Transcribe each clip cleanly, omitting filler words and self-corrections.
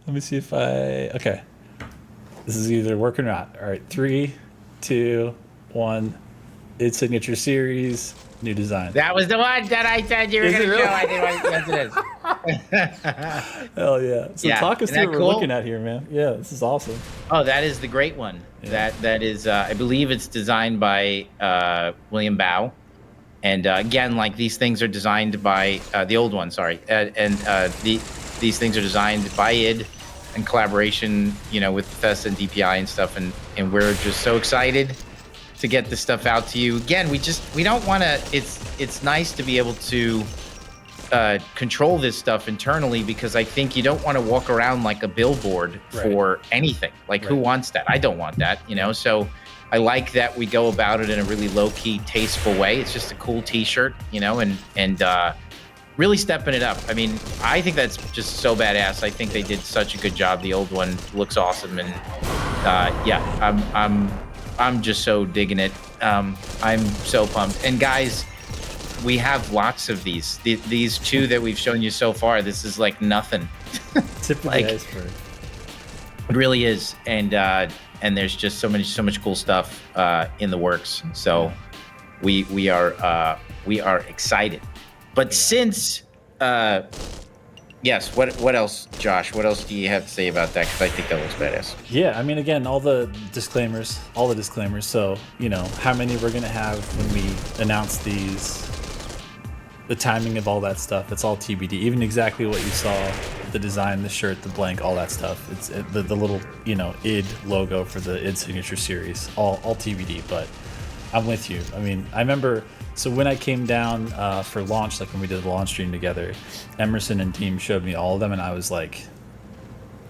Let me see if I. Okay. This is either working or not. All right. Three, two, one. Id Signature Series, new design. That was the one that I said you were Is it going to really? show. I think yes, it is. Hell yeah. So Yeah, talk us isn't through that what we're cool? looking at here, man. Yeah, this is awesome. Oh, that is the great one. Yeah. That is, I believe it's designed by William Bao. And again, like these things are designed by the old one, sorry, these things are designed by id in collaboration, with Bethesda and DPI and stuff, and we're just so excited to get this stuff out to you. Again, we don't want to. It's nice to be able to control this stuff internally, because I think you don't want to walk around like a billboard for anything. Like, who wants that? I don't want that, So I like that we go about it in a really low-key, tasteful way. It's just a cool T-shirt, and really stepping it up. I mean, I think that's just so badass. I think they did such a good job. The old one looks awesome, and I'm just so digging it. I'm so pumped. And guys, we have lots of these. These two that we've shown you so far, this is like nothing. Tip of the iceberg. It really is. And there's just so much cool stuff in the works. So we are excited. But since yes, what else, Josh? What else do you have to say about that? Because I think that looks badass. Yeah, I mean, again, all the disclaimers. So, how many we're going to have when we announce these, the timing of all that stuff, it's all TBD. Even exactly what you saw, the design, the shirt, the blank, all that stuff. It's the little, id logo for the id Signature Series, all TBD, but I'm with you. I mean, I remember, so when I came down for launch, like when we did the launch stream together, Emerson and team showed me all of them, and I was like,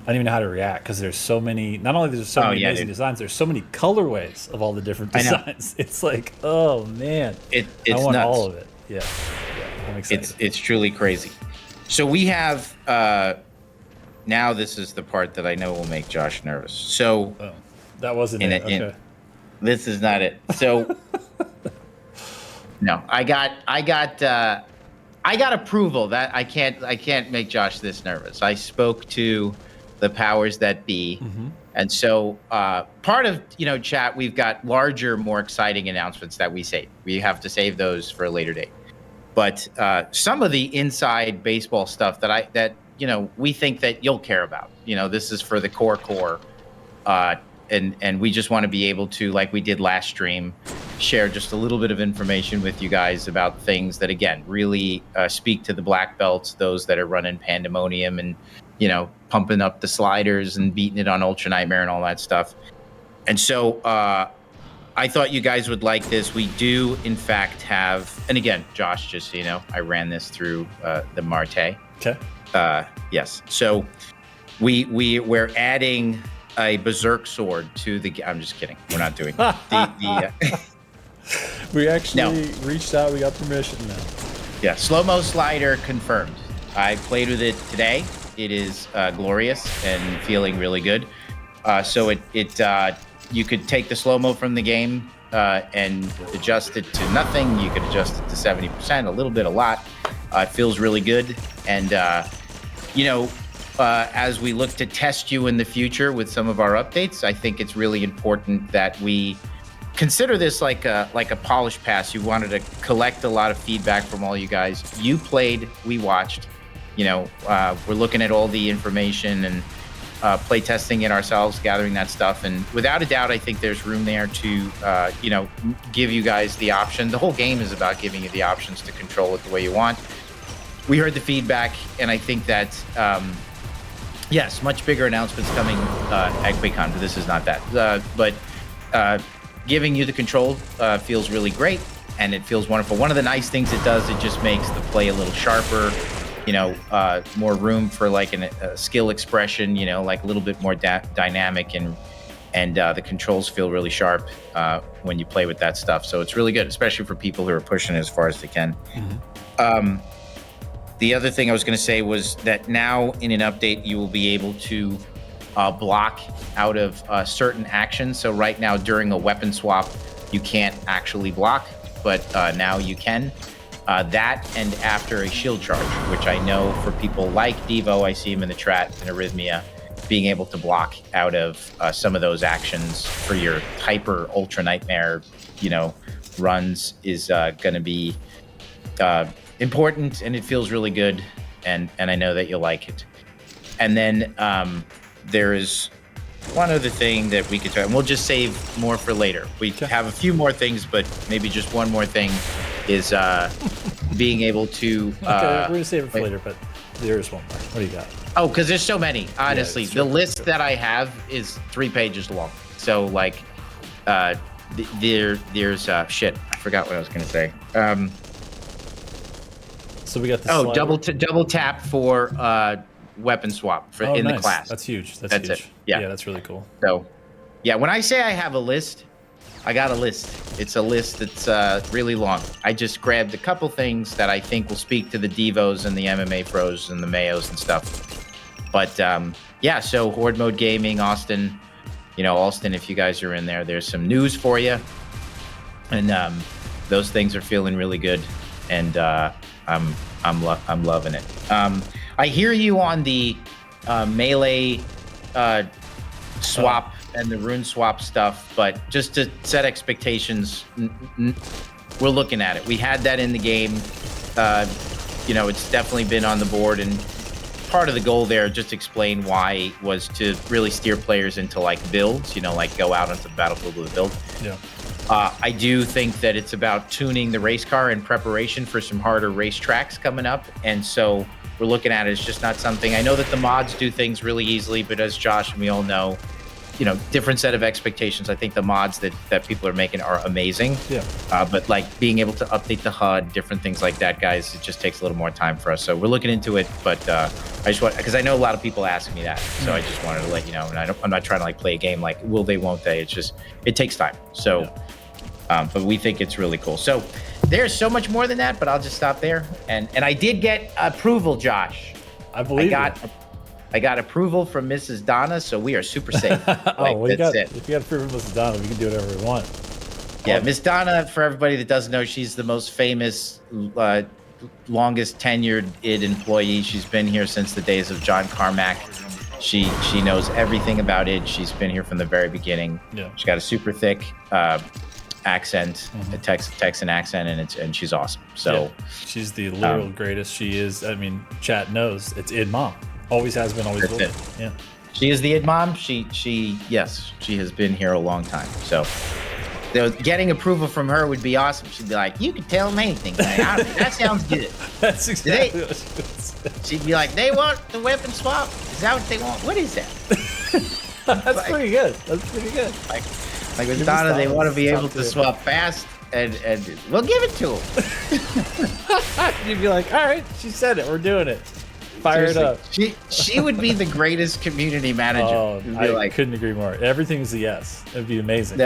I don't even know how to react, because there's so many, not only there's so many amazing designs, there's so many colorways of all the different designs. It's like, oh man, it's I want nuts. all of it. Yeah, I'm excited. It's truly crazy. So we have, now this is the part that I know will make Josh nervous. So that wasn't it. Okay. This is not it. So no, I got approval that I can't make Josh this nervous. I spoke to the powers that be. Mm-hmm. And so part of, chat, we've got larger, more exciting announcements that we save. We have to save those for a later date. But some of the inside baseball stuff that we think that you'll care about. This is for the core. And we just want to be able to, like we did last stream, share just a little bit of information with you guys about things that, again, really speak to the black belts, those that are running Pandemonium and, pumping up the sliders and beating it on Ultra Nightmare and all that stuff. And so I thought you guys would like this. We do, in fact, have, and again, Josh, just so you know, I ran this through the Marte. Okay. Yes. So we're adding a berserk sword to the. I'm just kidding. We're not doing We actually reached out. We got permission now. Yeah, slow-mo slider confirmed. I played with it today. It is glorious and feeling really good. So you could take the slow-mo from the game and adjust it to nothing. You could adjust it to 70%, a little bit, a lot. It feels really good. And as we look to test you in the future with some of our updates, I think it's really important that we consider this like a polish pass. You wanted to collect a lot of feedback from all you guys. You played, we watched. We're looking at all the information and play testing it ourselves, gathering that stuff. And without a doubt, I think there's room there to, give you guys the option. The whole game is about giving you the options to control it the way you want. We heard the feedback, and I think that, yes, much bigger announcements coming at QuakeCon, but this is not that. But giving you the control feels really great, and it feels wonderful. One of the nice things it does, it just makes the play a little sharper, more room for like a skill expression, like a little bit more dynamic, and the controls feel really sharp when you play with that stuff. So it's really good, especially for people who are pushing it as far as they can. Mm-hmm. The other thing I was going to say was that now in an update, you will be able to block out of certain actions. So right now during a weapon swap, you can't actually block, but now you can. That and after a shield charge, which I know for people like Devo, I see him in the chat, and Arrhythmia, being able to block out of some of those actions for your hyper ultra nightmare, runs is going to be important, and it feels really good, and I know that you'll like it. And then there is one other thing that we could try, and we'll just save more for later. We have a few more things, but maybe just one more thing is being able to. Okay, we're gonna save it for later, but there is one more. What do you got? Oh, because there's so many. Honestly, Yeah, the list that I have is 3 pages long. So like, there's shit. I forgot what I was gonna say. So we got the slider. Double tap for weapon swap in nice. the class. That's huge. That's huge. it. Yeah, that's really cool. So, yeah, when I say I have a list, I got a list. It's a list that's really long. I just grabbed a couple things that I think will speak to the Devos and the MMA pros and the Mayos and stuff. But yeah, so Horde Mode Gaming, Austin, Alston, if you guys are in there, there's some news for you. And those things are feeling really good. And I'm loving it. I hear you on the melee swap and the rune swap stuff, but just to set expectations, we're looking at it. We had that in the game. It's definitely been on the board, and part of the goal there, just explain why, was to really steer players into like builds, like go out onto the battlefield with a build. Yeah. I do think that it's about tuning the race car in preparation for some harder race tracks coming up. And so we're looking at it as just not something. I know that the mods do things really easily, but as Josh and we all know, different set of expectations. I think the mods that people are making are amazing. Yeah. But like being able to update the HUD, different things like that, guys, it just takes a little more time for us. So we're looking into it, but I just want, because I know a lot of people ask me that. So I just wanted to let you know, and I'm not trying to like play a game like will they, won't they? It's just, it takes time. So, but we think it's really cool. So there's so much more than that, but I'll just stop there. And I did get approval, Josh. I believe I got approval from Mrs. Donna, so we are super safe. If you got approval from Mrs. Donna, we can do whatever we want. Yeah, Miss Donna, for everybody that doesn't know, she's the most famous, longest tenured id employee. She's been here since the days of John Carmack. She knows everything about id. She's been here from the very beginning. Yeah. She's got a super thick accent, a Texan accent, and she's awesome. So she's the literal greatest. She is. I mean, chat knows it's id mom. Always has been, always will be. Yeah. She is the id mom. She has been here a long time. So getting approval from her would be awesome. She'd be like, you can tell them anything. That sounds good. That's exactly what she would say. She'd be like, they want the weapon swap. Is that what they want? What is that? That's pretty good. That's pretty good. Like with Donna, they want to be able to swap fast, and we'll give it to them. You'd be like, all right, she said it. We're doing it. Fire it up. She would be the greatest community manager. Oh, I couldn't agree more. Everything is a yes. It'd be amazing.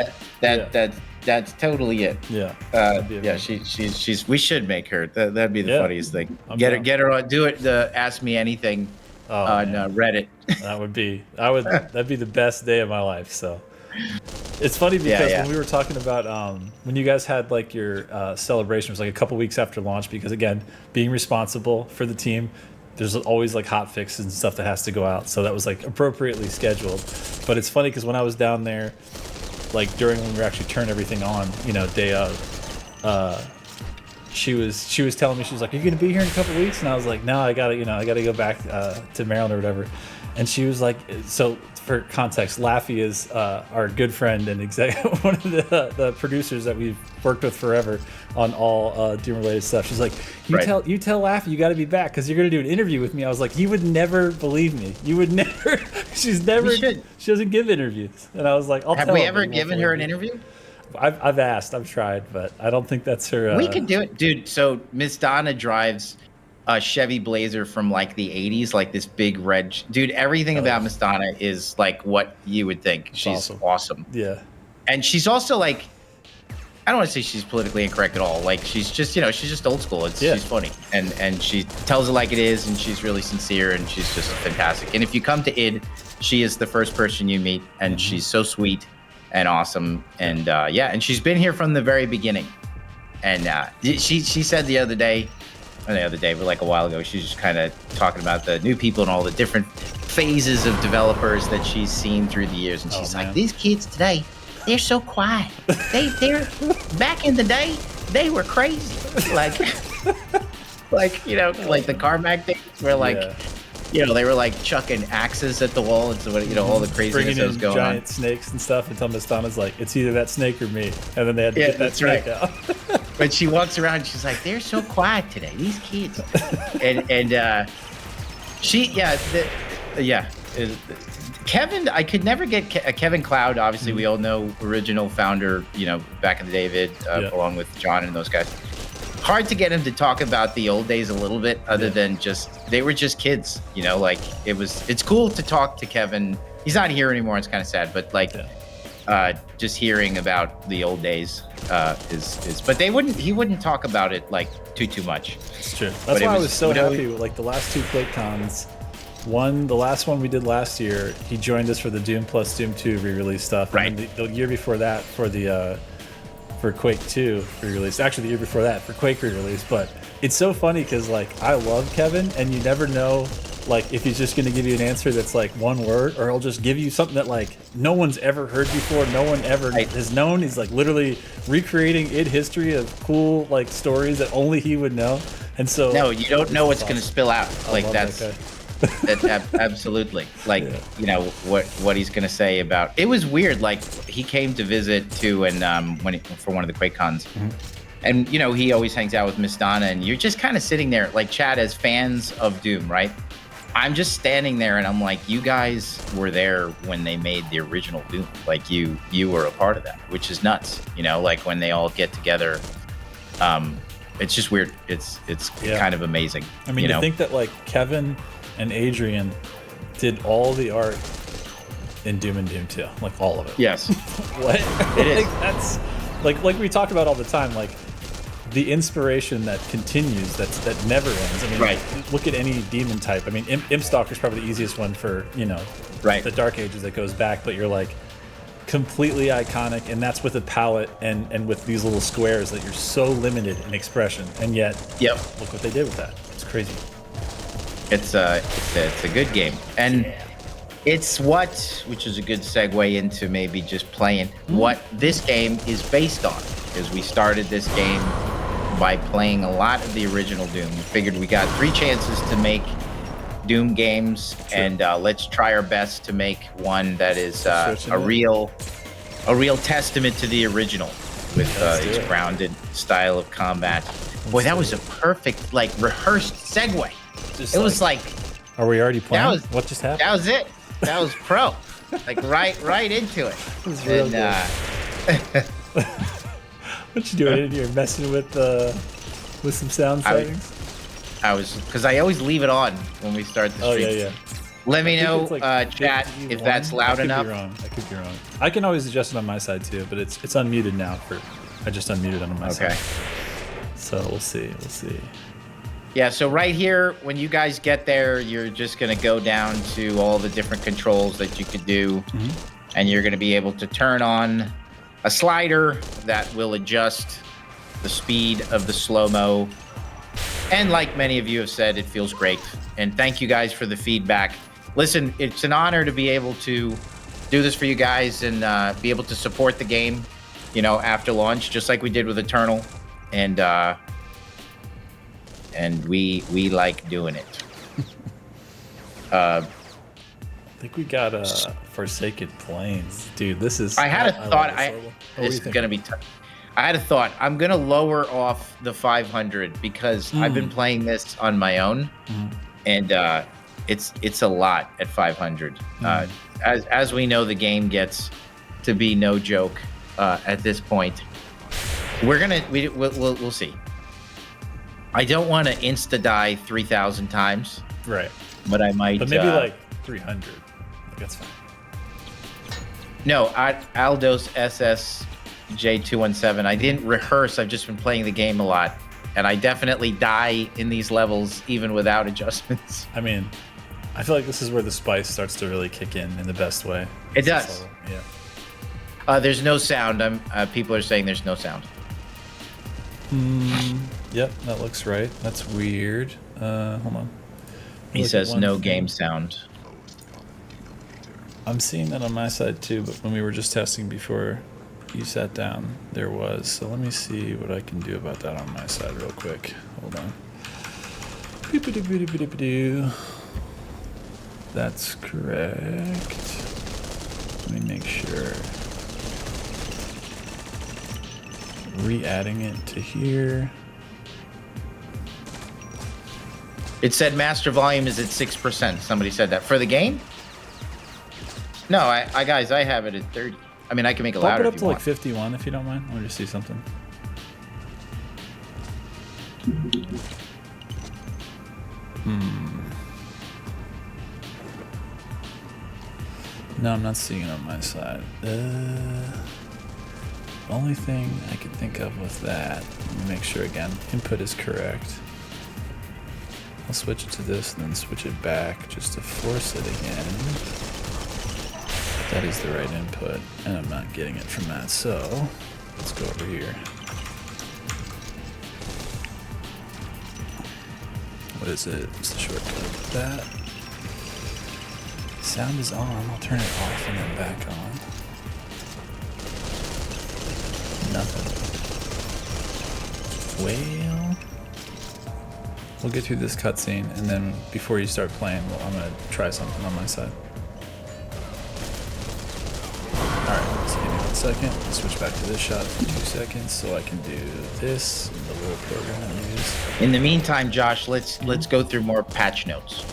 That's totally it. Yeah. Yeah. She's. We should make her. That'd be the funniest thing. Get her on. Do it. The Ask Me Anything on Reddit. That'd be the best day of my life. So. It's funny because when we were talking about when you guys had like your celebration, it was like a couple weeks after launch, because again, being responsible for the team, there's always like hot fixes and stuff that has to go out, so that was like appropriately scheduled. But it's funny because when I was down there, like during when we actually turned everything on, day of, she was telling me, she was like, "Are you gonna be here in a couple weeks?" And I was like, "No, I gotta go back to Maryland or whatever." And she was like, so for context, Laffy is our good friend and one of the producers that we've worked with forever on all Doom-related stuff. She's like, you tell Laffy you got to be back because you're going to do an interview with me. I was like, you would never believe me. You would never. She doesn't give interviews. And I was like, have we ever given her an interview? I've asked, I've tried, but I don't think that's her. We could do it, dude. So Miss Donna drives a Chevy Blazer from like the 80s, like this big red dude. Everything about Miss Donna is like what you would think. She's awesome. Yeah. And she's also like, I don't want to say she's politically incorrect at all. Like she's just, she's just old school. She's funny. And she tells it like it is, and she's really sincere, and she's just fantastic. And if you come to id, she is the first person you meet, and she's so sweet and awesome. And and she's been here from the very beginning. And she said the other day, but like a while ago, she's just kind of talking about the new people and all the different phases of developers that she's seen through the years, and she's like, man. these kids today, they're so quiet. They're back in the day, they were crazy. Like like the Carmack days where they were like chucking axes at the wall and so all the craziness bringing that was in going giant on. snakes and stuff until Miss Donna's like, it's either that snake or me, and then they had to get that that's snake right. out. But she walks around, she's like, they're so quiet today, these kids. Kevin, I could never get Kevin Cloud. Obviously, we all know original founder, back in the day, along with John and those guys. Hard to get him to talk about the old days a little bit, other than they were just kids, it's cool to talk to Kevin. He's not here anymore. It's kind of sad, but just hearing about the old days is, but he wouldn't talk about it like too much. It's true. That's why I was so happy with like the last two QuakeCons. The last one we did last year, he joined us for the Doom plus Doom 2 re-release stuff. Right. And then the year before that for Quake 2 re-release. Actually, the year before that for Quake re-release. But it's so funny because like I love Kevin, and you never know like if he's just going to give you an answer that's like one word, or he'll just give you something that like no one's ever heard before, no one ever has known. He's like literally recreating id history of cool like stories that only he would know. And so no, you don't know what's going to spill out. Like that's. Absolutely. Like, what he's going to say about it was weird. Like he came to visit too. And, for one of the QuakeCons, and, he always hangs out with Miss Donna, and you're just kind of sitting there like Chad, as fans of Doom, right? I'm just standing there and I'm like, you guys were there when they made the original Doom. Like you were a part of that, which is nuts. Like when they all get together, it's just weird. It's kind of amazing. I mean, to think that like Kevin and Adrian did all the art in Doom and Doom 2, like all of it. Yes. What? It is. That's like we talk about all the time, like the inspiration that continues, that never ends. I mean, look at any demon type. I mean, Imp Stalker's probably the easiest one for, the Dark Ages that goes back, but you're like completely iconic, and that's with a palette and with these little squares that you're so limited in expression, and yet look what they did with that. It's crazy. It's a good game, and it's which is a good segue into maybe just playing what this game is based on, because we started this game by playing a lot of the original Doom. We figured we got 3 chances to make Doom games, and let's try our best to make one that is a real testament to the original with its grounded style of combat. Boy, that was a perfect rehearsed segue. It was like, are we already playing? What just happened? That was it. That was pro. Like right into it. It was real good. What you doing? You're messing with some sound settings? I was, because I always leave it on when we start the stream. Oh yeah. Let me know, chat, if that's loud enough. I could be wrong. I can always adjust it on my side too, but it's unmuted now. I just unmuted it on my side. So we'll see. Yeah, so right here, when you guys get there, you're just going to go down to all the different controls that you could do, and you're going to be able to turn on a slider that will adjust the speed of the slow-mo. And like many of you have said, it feels great. And thank you guys for the feedback. Listen, it's an honor to be able to do this for you guys and be able to support the game, after launch, just like we did with Eternal. And we like doing it. I think we got Forsaken Plains, dude. This is. I had a thought. It's gonna be tough. I had a thought. I'm gonna lower off the 500 because I've been playing this on my own, and it's a lot at 500. As we know, the game gets to be no joke at this point. We'll see. I don't want to insta die 3,000 times. Right. But I might. But maybe like 300. That's fine. No, Aldos SSJ217. I didn't rehearse. I've just been playing the game a lot. And I definitely die in these levels even without adjustments. I mean, I feel like this is where the spice starts to really kick in the best way. It does. Yeah. There's no sound. People are saying there's no sound. Yep, that looks right. That's weird. Hold on. He says no game sound. I'm seeing that on my side too, but when we were just testing before you sat down, there was. So let me see what I can do about that on my side real quick. Hold on. Boop-a-doo-boop-a-doo-boop-a-doo. That's correct. Let me make sure. Re-adding it to here. It said master volume is at 6%. Somebody said that. For the game? No, I guys, I have it at 30. I mean, I can make it Bump louder it up if to you like want. 51 if you don't mind. Let me just see something. No, I'm not seeing it on my side. The only thing I could think of with that, let me make sure again, input is correct. I'll switch it to this and then switch it back just to force it again. That is the right input, and I'm not getting it from that, so let's go over here. What is it? What's the shortcut? That. Sound is on. I'll turn it off and then back on. Nothing. Well, we'll get through this cutscene, and then before you start playing, I'm gonna try something on my side. Alright, so give me 1 second. I'll switch back to this shot for 2 seconds so I can do this in the little program I use. In the meantime, Josh, let's go through more patch notes.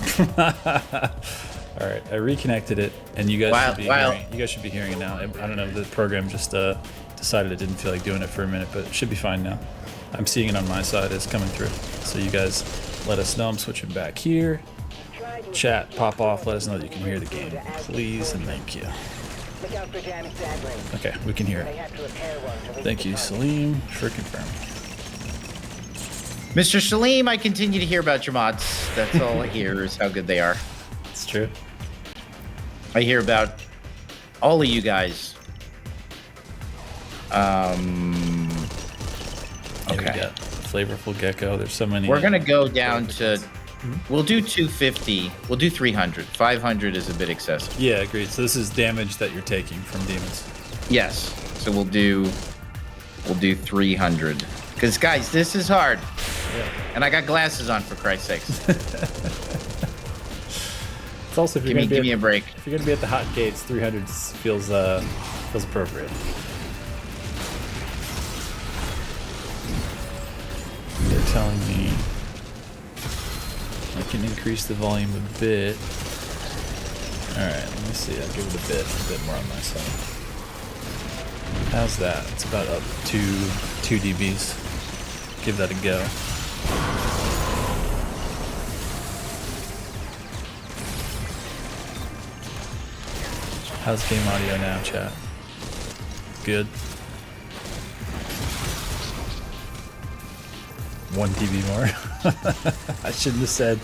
All right, I reconnected it, and you guys should be hearing. You guys should be hearing it now. I don't know. The program just decided it didn't feel like doing it for a minute, but it should be fine now. I'm seeing it on my side. It's coming through. So you guys, let us know. I'm switching back here. Chat, pop off. Let us know that you can hear the game, please, and thank you. Okay, we can hear it. Thank you, Salim, for confirming. Mr. Salim, I continue to hear about your mods. That's all I hear is how good they are. It's true. I hear about all of you guys. Yeah, we Okay. got Flavorful Gecko. There's so many. We're gonna go down to. We'll do 250. We'll do 300. 500 is a bit excessive. Yeah, agreed. So this is damage that you're taking from demons. Yes. So we'll do 300. Because guys, this is hard, Yeah. and I got glasses on for Christ's sakes. It's also if you're Give me a break. If you're gonna be at the hot gates, 300 feels appropriate. They're telling me I can increase the volume a bit. All right, let me see. I'll give it a bit more on my side. How's that? It's about up to 2 dBs. Give that a go. How's game audio now, chat? Good. 1 dB more. I shouldn't have said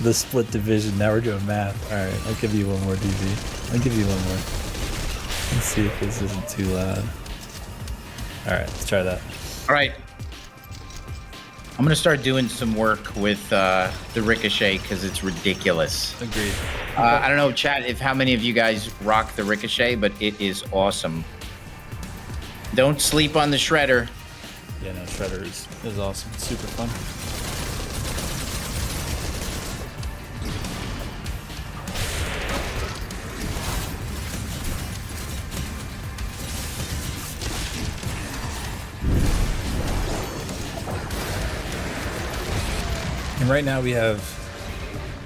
the split division. Now we're doing math. Alright, I'll give you 1 more dB. I'll give you 1 more. Let's see if this isn't too loud. Alright, let's try that. All right. I'm gonna start doing some work with the Ricochet because it's ridiculous. Agreed. I don't know, chat, if how many of you guys rock the Ricochet, but it is awesome. Don't sleep on the Shredder. Yeah, no, Shredder is awesome. It's super fun. And right now we have.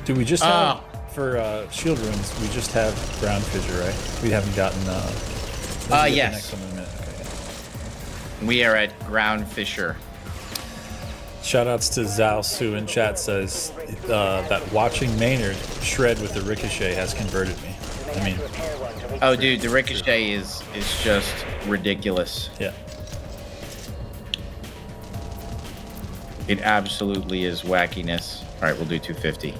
Do we just have for shield runes? We just have ground fissure, right? We haven't gotten. We'll get yes. The next one in a minute. Okay, yeah. We are at Ground Fisher. Shoutouts to Zal Su in chat says that watching Maynard shred with the Ricochet has converted me. I mean, Oh, dude, the Ricochet is just ridiculous. yeah. It absolutely is wackiness. All right, we'll do 250.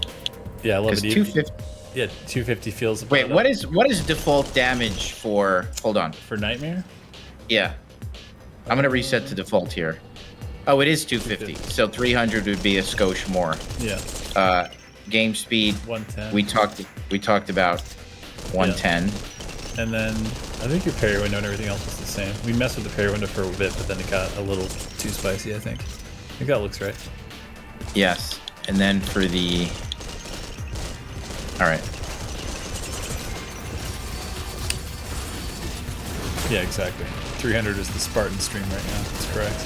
Yeah, I love Because it. 250. Yeah, 250 feels. Wait, about what up is default damage for? Hold on. for Nightmare? Yeah, I'm gonna reset to default here. Oh, it is 250. So 300 would be a skosh more. Yeah, Game speed. 110. We talked about. 110. And then I think your parry window and everything else is the same. We messed with the parry window for a bit, but then it got a little too spicy, I think. I think that looks right. Yes. And then for the... All right. Yeah, exactly. 300 is the Spartan stream right now. That's correct.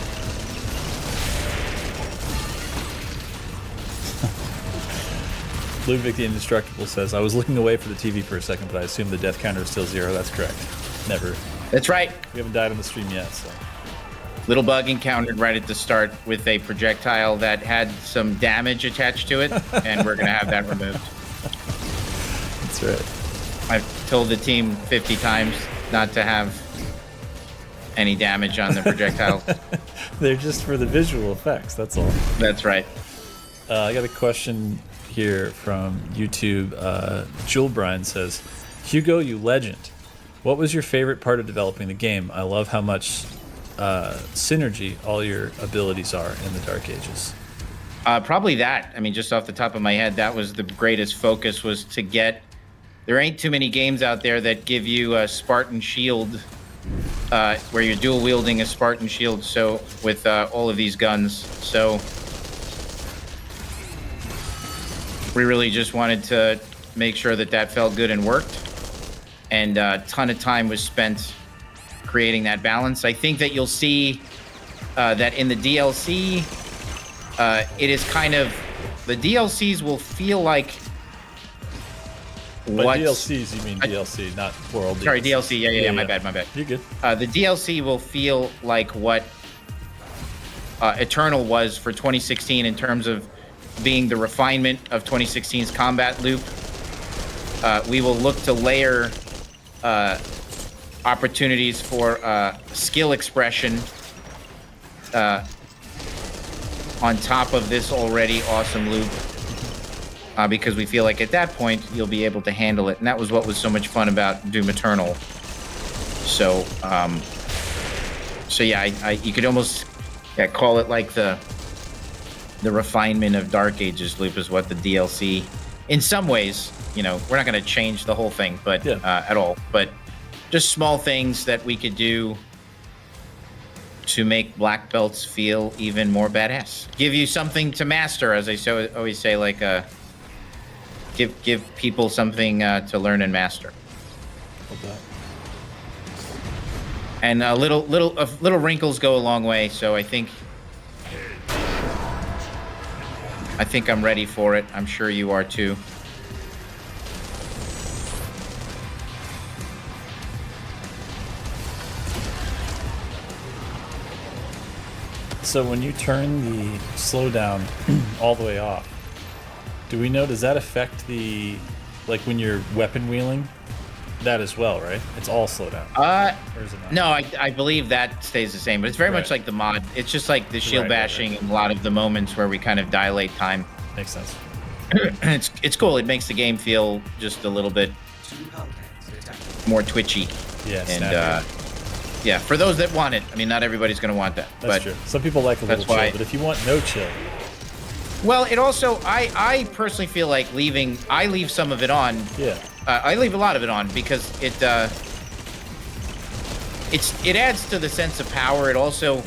Ludwig the Indestructible says, I was looking away for the TV for a second, but I assume the death counter is still 0. That's correct. Never. That's right. We haven't died on the stream yet, so. Little bug encountered right at the start with a projectile that had some damage attached to it, and we're going to have that removed. That's right. I've told the team 50 times not to have any damage on the projectiles. They're just for the visual effects, that's all. That's right. I got a question here from YouTube. Jewel Bryan says, Hugo, you legend. What was your favorite part of developing the game? I love how much synergy all your abilities are in the Dark Ages. Probably that. I mean, just off the top of my head, that was the greatest focus, was to get... There ain't too many games out there that give you a Spartan shield, where you're dual wielding a Spartan shield, so with all of these guns. So we really just wanted to make sure that that felt good and worked. And a ton of time was spent creating that balance. I think that you'll see that in the DLC, it is kind of... The DLCs will feel like... By DLCs, you mean DLC, not World DLC. Sorry, DLC. Yeah, my bad. You're good. The DLC will feel like what Eternal was for 2016 in terms of being the refinement of 2016's combat loop. We will look to layer opportunities for skill expression on top of this already awesome loop. Because we feel like at that point you'll be able to handle it, and that was what was so much fun about Doom Eternal. So, yeah, you could almost call it like the refinement of Dark Ages loop is what the DLC, in some ways, you know, we're not going to change the whole thing, but at all, but just small things that we could do to make black belts feel even more badass. Give you something to master, as I always say, like give people something to learn and master. And little wrinkles go a long way. So I think I'm ready for it. I'm sure you are too. So when you turn the slowdown all the way off, do we know, does that affect the, like when you're weapon wheeling, that as well, right? It's all slowdown. Or is it not? No, I believe that stays the same, but it's very much like the mod. It's just like the shield bashing and a lot of the moments where we kind of dilate time. Makes sense. It's cool. It makes the game feel just a little bit more twitchy. Yeah, and yeah, for those that want it. I mean, not everybody's going to want that. That's true. Some people like a little chill, but if you want no chill. Well, it also, I personally feel like I leave some of it on. Yeah. I leave a lot of it on because it adds to the sense of power. It also,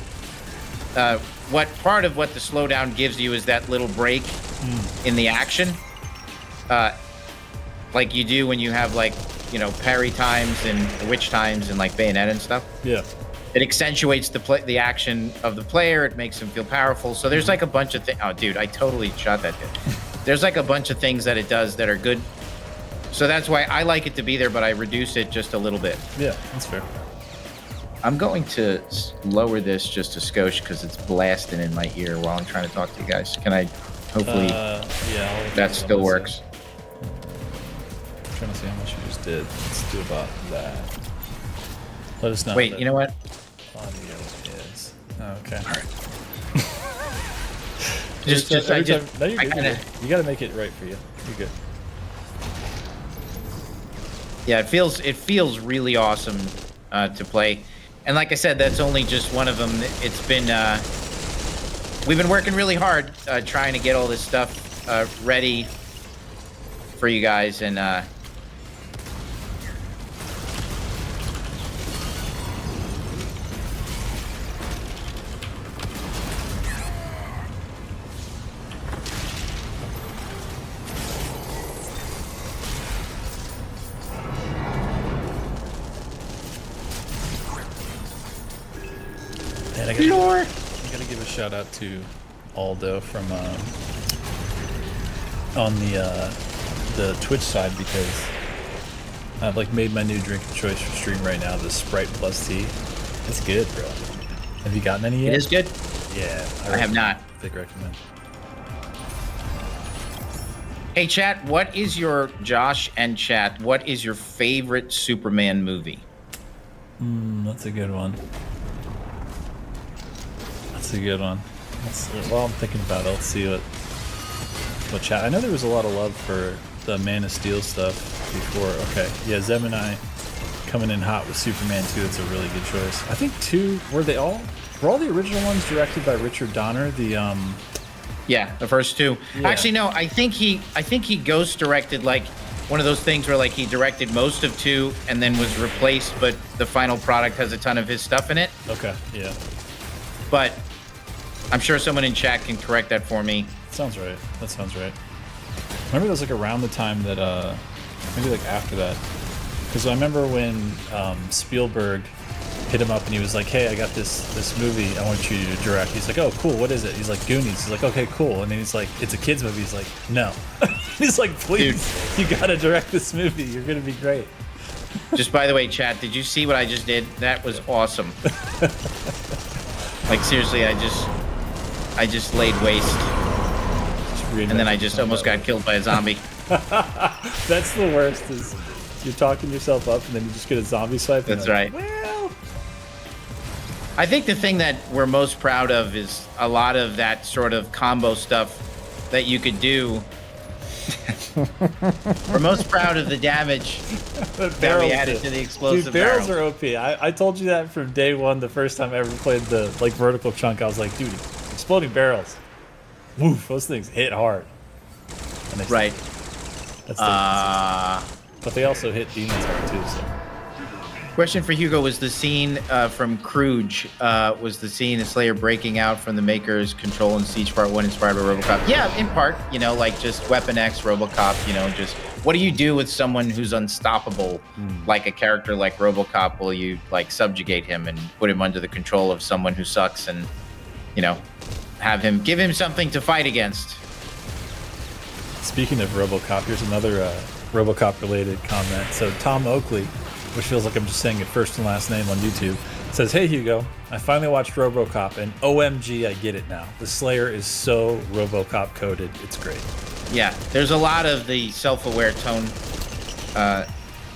part of what the slowdown gives you is that little break in the action. Like you do when you have like, you know, parry times and witch times and like Bayonetta and stuff. Yeah. It accentuates the action of the player. It makes him feel powerful. So there's like a bunch of things. Oh, dude, I totally shot that dude. There's like a bunch of things that it does that are good. So that's why I like it to be there, but I reduce it just a little bit. Yeah, that's fair. I'm going to lower this just a skosh because it's blasting in my ear while I'm trying to talk to you guys. Can I, hopefully, that still works. I'm trying to see how much you just did. Let's do about that. Let us know. Wait, you know what? Audio is. Oh, okay. All right. You got to make it right for you. You're good. Yeah, it feels really awesome to play, and like I said, that's only just one of them. It's been we've been working really hard trying to get all this stuff ready for you guys, and Man, I gotta give a shout out to Aldo from on the Twitch side, because I've like made my new drink of choice for stream right now, the Sprite plus tea. It's good, bro. Have you gotten any yet? It is good. Yeah, I have not. Big recommend. Hey, chat. What is your Josh and chat? What is your favorite Superman movie? That's a good one. That's a good one. Well, I'm thinking about it. Let's see what chat. I know there was a lot of love for the Man of Steel stuff before. Okay, yeah, Zem and I coming in hot with Superman 2. That's a really good choice. I think 2, were all the original ones directed by Richard Donner? Yeah, the first 2. Yeah. Actually, no. I think he ghost directed, like, one of those things where like he directed most of 2 and then was replaced, but the final product has a ton of his stuff in it. Okay, yeah. But I'm sure someone in chat can correct that for me. Sounds right. That sounds right. Remember that was like around the time that maybe like after that, because I remember when Spielberg hit him up and he was like, "Hey, I got this movie I want you to direct." He's like, "Oh, cool. What is it?" He's like, "Goonies." He's like, "Okay, cool." And then he's like, "It's a kids movie." He's like, "No." He's like, "Please, dude, you gotta direct this movie. You're gonna be great." Just by the way, chat, did you see what I just did? That was awesome. Like seriously, I just laid waste, and then I just almost got killed by a zombie. That's the worst. Is you're talking yourself up and then you just get a zombie swipe. That's like, right. Well, I think the thing that we're most proud of is a lot of that sort of combo stuff that you could do. We're most proud of the damage that we added to the explosive. Dude, barrels are OP. I told you that from day one. The first time I ever played the vertical chunk, I was like, dude, exploding barrels. Woof, those things hit hard. And they right. That's but they also hit demons hard too. So. Question for Hugo: was the scene from Cruge, was the scene of Slayer breaking out from the Maker's control in Siege Part 1 inspired by RoboCop? Yeah, in part, like just Weapon X, RoboCop, just what do you do with someone who's unstoppable, like a character like RoboCop? Will you like subjugate him and put him under the control of someone who sucks and, give him something to fight against? Speaking of RoboCop, here's another RoboCop related comment. So Tom Oakley, which feels like I'm just saying it first and last name on YouTube, says, "Hey Hugo, I finally watched RoboCop and OMG, I get it now. The Slayer is so RoboCop coded. It's great." Yeah, there's a lot of the self-aware tone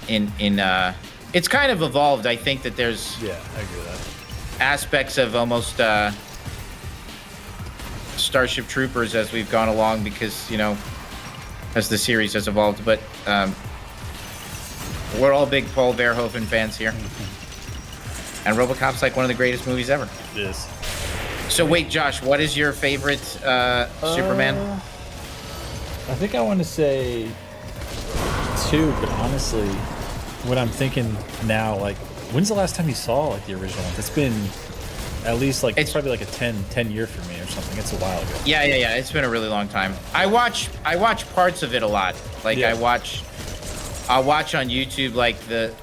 in it's kind of evolved. I think that there's I agree with that. Aspects of almost Starship Troopers as we've gone along because, as the series has evolved, but we're all big Paul Verhoeven fans here. And RoboCop's like one of the greatest movies ever. It is. So wait, Josh, what is your favorite Superman? I think I want to say 2, but honestly, when I'm thinking now, like, when's the last time you saw like the original one? It's been at least it's probably like a 10 year for me or something. It's a while ago. Yeah. It's been a really long time. I watch parts of it a lot. Like I'll watch on YouTube like the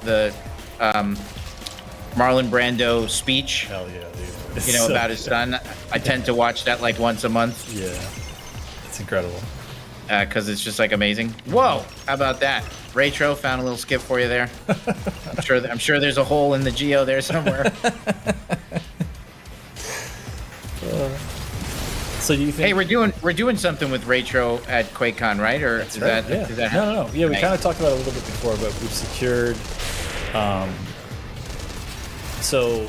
Marlon Brando speech. Hell yeah, dude. About his son. I tend to watch that like once a month. Yeah, it's incredible. Because it's just like amazing. Whoa, how about that? Retro found a little skip for you there. I'm sure there's a hole in the geo there somewhere. So do you think? Hey, we're doing something with Retro at QuakeCon, right? Or is that? No. Yeah, we kind of talked about it a little bit before, but we've secured. So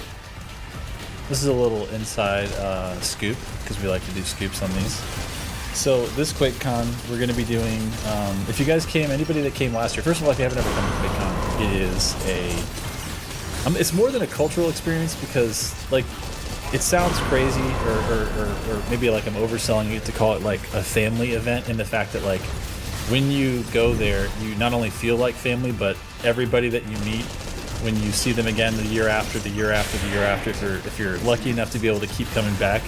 this is a little inside scoop because we like to do scoops on these. So this QuakeCon, we're going to be doing. If you guys came, anybody that came last year, first of all, if you haven't ever come to QuakeCon, it is it's more than a cultural experience because it sounds crazy or maybe like I'm overselling it to call it like a family event in the fact that when you go there, you not only feel like family, but everybody that you meet when you see them again the year after, if you're lucky enough to be able to keep coming back,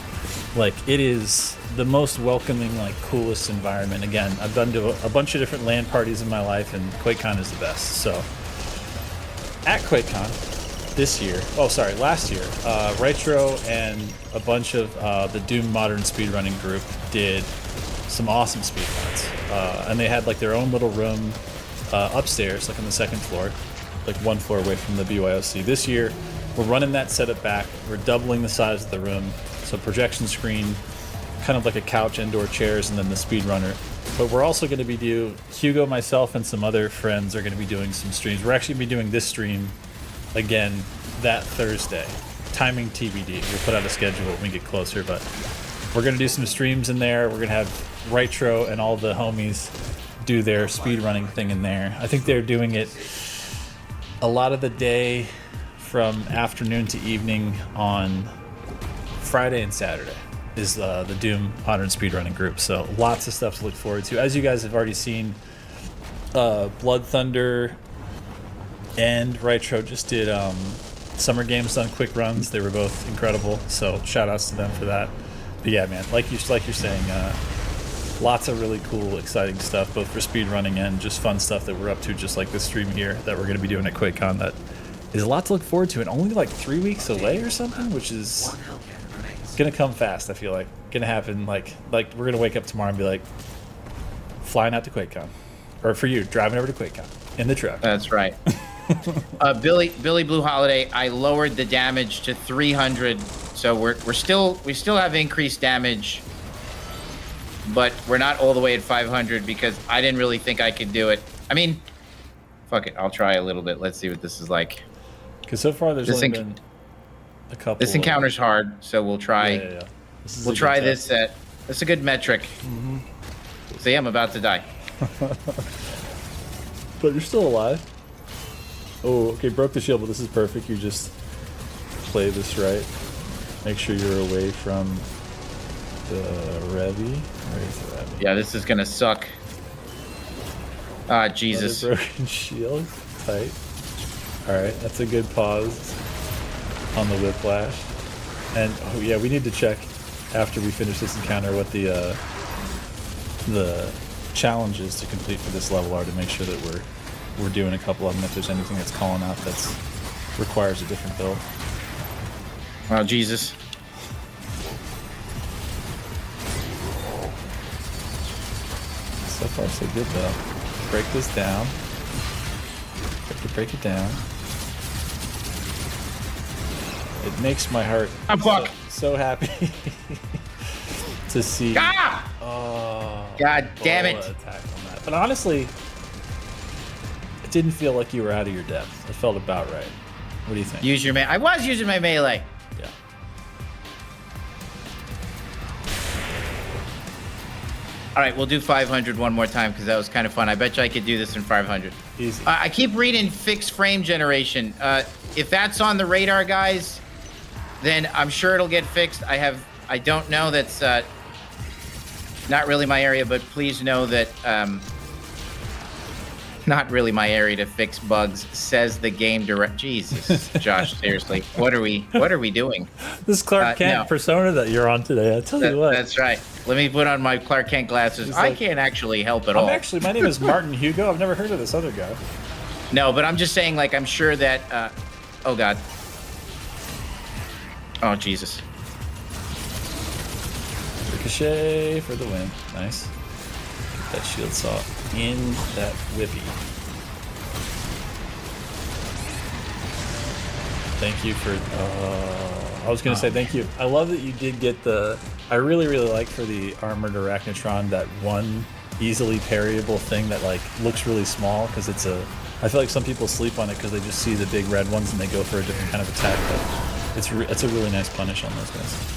it is the most welcoming, coolest environment. Again, I've been to a bunch of different LAN parties in my life, and QuakeCon is the best. So at QuakeCon, this year. Oh, sorry, last year. Retro and a bunch of the Doom Modern speedrunning group did some awesome speedruns, and they had like their own little room upstairs, like on the second floor, like one floor away from the BYOC. This year, we're running that setup back. We're doubling the size of the room, so projection screen, kind of like a couch, indoor chairs, and then the speedrunner. But we're also going to be Hugo, myself, and some other friends are going to be doing some streams. We're actually going to be doing this stream again that Thursday. Timing TBD. We'll put out a schedule when we get closer, but we're going to do some streams in there. We're going to have Retro and all the homies do their speedrunning thing in there. I think they're doing it a lot of the day from afternoon to evening on Friday and Saturday is the Doom Modern speedrunning group. So lots of stuff to look forward to. As you guys have already seen, Blood Thunder and Retro just did Summer Games done quick runs. They were both incredible. So shout outs to them for that. But yeah, man, like you're saying, lots of really cool, exciting stuff, both for speedrunning and just fun stuff that we're up to, just like this stream here that we're going to be doing at QuakeCon. That is a lot to look forward to, and only like 3 weeks away or something, which is gonna come fast. I feel like gonna happen. Like we're gonna wake up tomorrow and be like flying out to QuakeCon, or for you driving over to QuakeCon in the truck. That's right. Billy Blue Holiday, I lowered the damage to 300, so we still have increased damage, but we're not all the way at 500 because I didn't really think I could do it. I mean, fuck it, I'll try a little bit. Let's see what this is like. Because so far there's only been a couple. This encounter's hard, so we'll try. Yeah. We'll try this at. That's a good metric. Mm-hmm. See, I'm about to die. But you're still alive. Oh, okay, broke the shield, but this is perfect. You just play this right. Make sure you're away from the Revy. Where is the Revy? Yeah, this is gonna suck. Ah, Jesus. Another broken shield. Tight. Alright, that's a good pause on the Whiplash. And, oh yeah, we need to check after we finish this encounter what the challenges to complete for this level are, to make sure that we're doing a couple of them if there's anything that's calling out that's requires a different build. Oh, Jesus. So far so good though. Break this down. Break it down. It makes my heart so happy to see. Ah! Oh, God damn it! Attack on that. But honestly, it didn't feel like you were out of your depth. It felt about right. What do you think? Use your I was using my melee. Yeah. All right, we'll do 500 one more time because that was kind of fun. I bet you I could do this in 500. Easy. I keep reading fixed frame generation. If that's on the radar, guys, then I'm sure it'll get fixed. I don't know. That's not really my area, but please know that not really my area to fix bugs, says the game direct. Jesus, Josh, seriously, what are we doing? This Clark Kent persona that you're on today, I tell you what. That's right. Let me put on my Clark Kent glasses. I can't actually help at all. Actually, my name is Martin Hugo. I've never heard of this other guy. No, but I'm just saying, like, I'm sure that, oh God. Oh, Jesus. Ricochet for the win. Nice. Get that shield saw in that whippy. Thank you for, I was going to say thank you. I love that you did get I really like for the Armored Arachnotron, that one easily parryable thing that like looks really small, because I feel like some people sleep on it because they just see the big red ones and they go for a different kind of attack, but it's a really nice punish on those guys.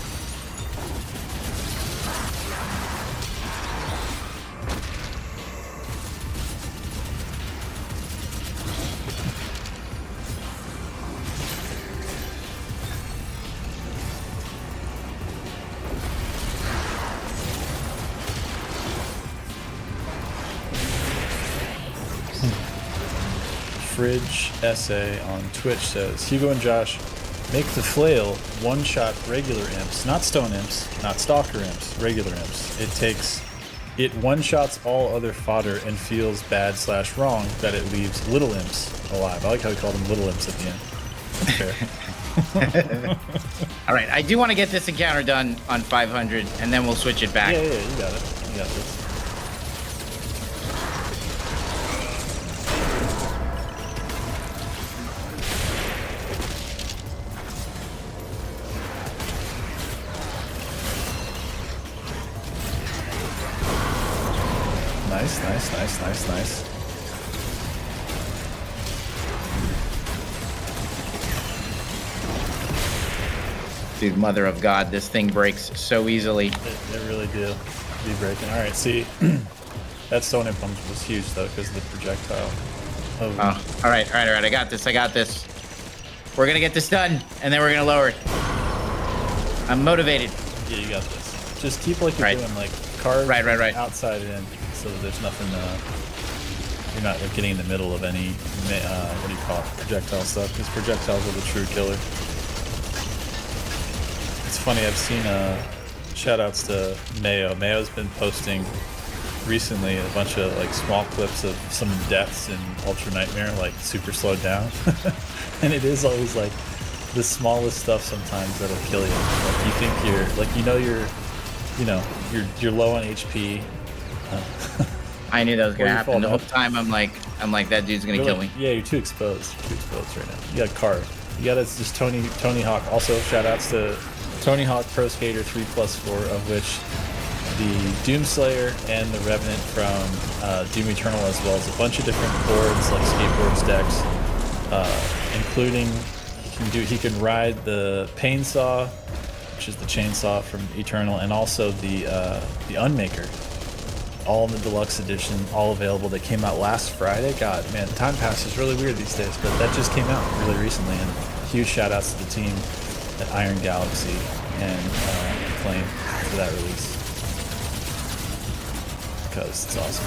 Fridge Essay on Twitch says, Hugo and Josh, make the flail one-shot regular imps, not stone imps, not stalker imps, regular imps. It one-shots all other fodder and feels bad/wrong that it leaves little imps alive. I like how he called them little imps at the end. Fair. All right, I do want to get this encounter done on 500, and then we'll switch it back. Yeah, you got it. You got this. Nice. Dude, mother of God, this thing breaks so easily. It really do be breaking. All right, see, that stone impulse was huge though because of the projectile. Oh, all right. I got this. We're gonna get this done, and then we're gonna lower it. I'm motivated. Yeah, you got this. Just keep like you're Right. doing, like carve Right. outside in, so that there's nothing. You're not like, getting in the middle of any what do you call it, projectile stuff. Because projectiles are the true killer. It's funny. I've seen shout outs to Mayo. Mayo's been posting recently a bunch of like small clips of some deaths in Ultra Nightmare, like super slowed down, and it is always like the smallest stuff sometimes that'll kill you. Like you think you're like you're low on HP. I knew that was gonna you happen. fall The whole down. time I'm like that dude's gonna You're kill like, me. yeah, you're too exposed. Too exposed right now. You got carved. You got just Tony Hawk. Also, shout outs to Tony Hawk Pro Skater 3+4, of which the Doomslayer and the Revenant from Doom Eternal, as well as a bunch of different boards like skateboards, decks, including he can ride the Pain Saw, which is the chainsaw from Eternal, and also the Unmaker. All in the deluxe edition, all available. They came out last Friday. God, man, time passes really weird these days, but that just came out really recently. And huge shout outs to the team at Iron Galaxy and Acclaim for that release, because it's awesome.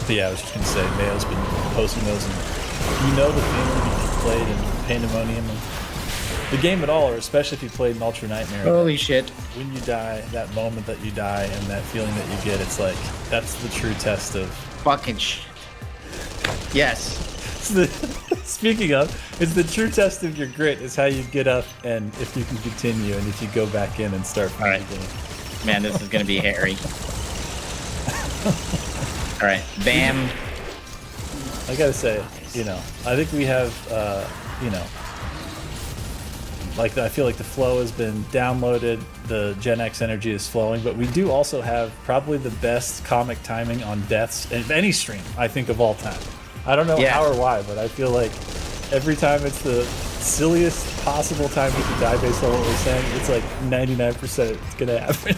But yeah, I was just gonna say, Mayo's been posting those, and the feeling if you played in Pandemonium and the game at all, or especially if you played in Ultra Nightmare. Holy shit. When you die, that moment that you die and that feeling that you get, it's like, that's the true test of... Fucking shit. Yes. Speaking of, it's the true test of your grit, is how you get up and if you can continue and if you go back in and start from the beginning. Man, this is gonna be hairy. All right, bam. I gotta say, I think we have, like I feel like the flow has been downloaded, the Gen X energy is flowing, but we do also have probably the best comic timing on deaths in any stream, I think, of all time. I don't know how or why, but I feel like every time it's the silliest possible time you can die based on what we're saying, it's like 99% it's gonna happen.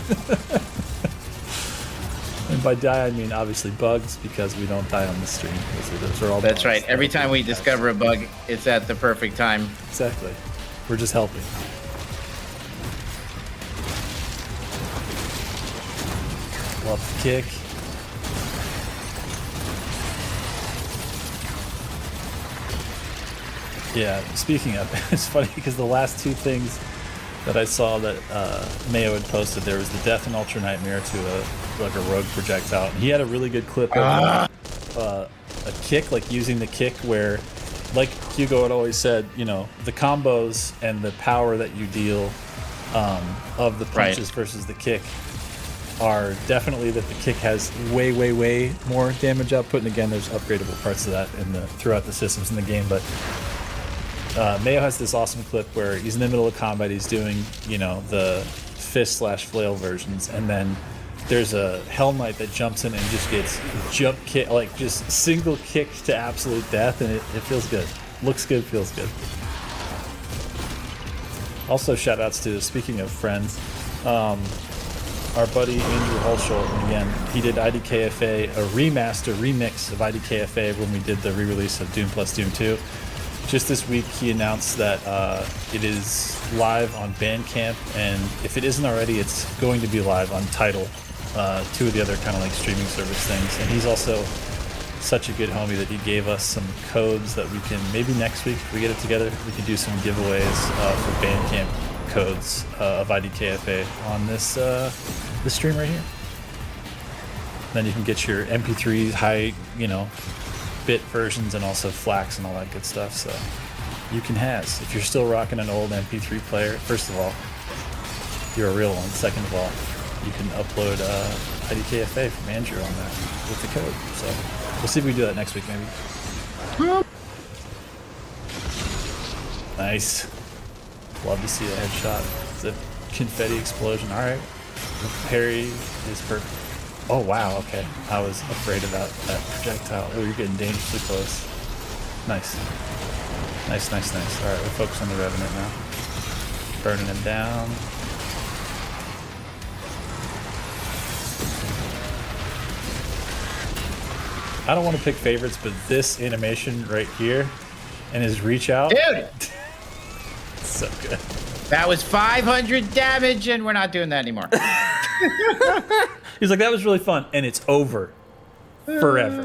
And by die, I mean obviously bugs, because we don't die on the stream. Those are all That's bugs. right. Every time we discover a bug, it's at the perfect time. Exactly. We're just helping. Love the kick. Yeah, speaking of, it's funny because the last two things that I saw that Mayo had posted, there was the death in Ultra Nightmare to a rogue projectile. And he had a really good clip of a kick, like using the kick where, like Hugo had always said, the combos and the power that you deal of the punches versus the kick are definitely that the kick has way more damage output. And again, there's upgradable parts of that throughout the systems in the game. But Mayo has this awesome clip where he's in the middle of combat. He's doing, the fist/flail versions, and then there's a Hell Knight that jumps in and just gets jump kick, like just single kick to absolute death, and it feels good. Looks good, feels good. Also, shout outs to, speaking of friends, our buddy Andrew Hulsholt, and again, he did IDKFA, a remix of IDKFA when we did the re-release of Doom plus Doom 2. Just this week, he announced that it is live on Bandcamp, and if it isn't already, it's going to be live on Tidal, two of the other kind of like streaming service things. And he's also such a good homie that he gave us some codes that we can, maybe next week, if we get it together, we can do some giveaways for Bandcamp codes of IDKFA on this stream right here. Then you can get your MP3 high, 8-bit versions and also FLACs and all that good stuff. So you can has. If you're still rocking an old MP3 player, first of all, you're a real one. Second of all, you can upload IDKFA from Andrew on that with the code. So we'll see if we do that next week, maybe. Nice. Love to see a headshot. It's a confetti explosion. All right. Parry is perfect. Oh, wow. Okay. I was afraid about that projectile. Oh, you're getting dangerously close. Nice. Nice, nice, nice. All right. We're focused on the Revenant now. Burning him down. I don't want to pick favorites, but this animation right here and his reach out. Dude! So good. That was 500 damage, and we're not doing that anymore. He's like, that was really fun, and it's over. Forever.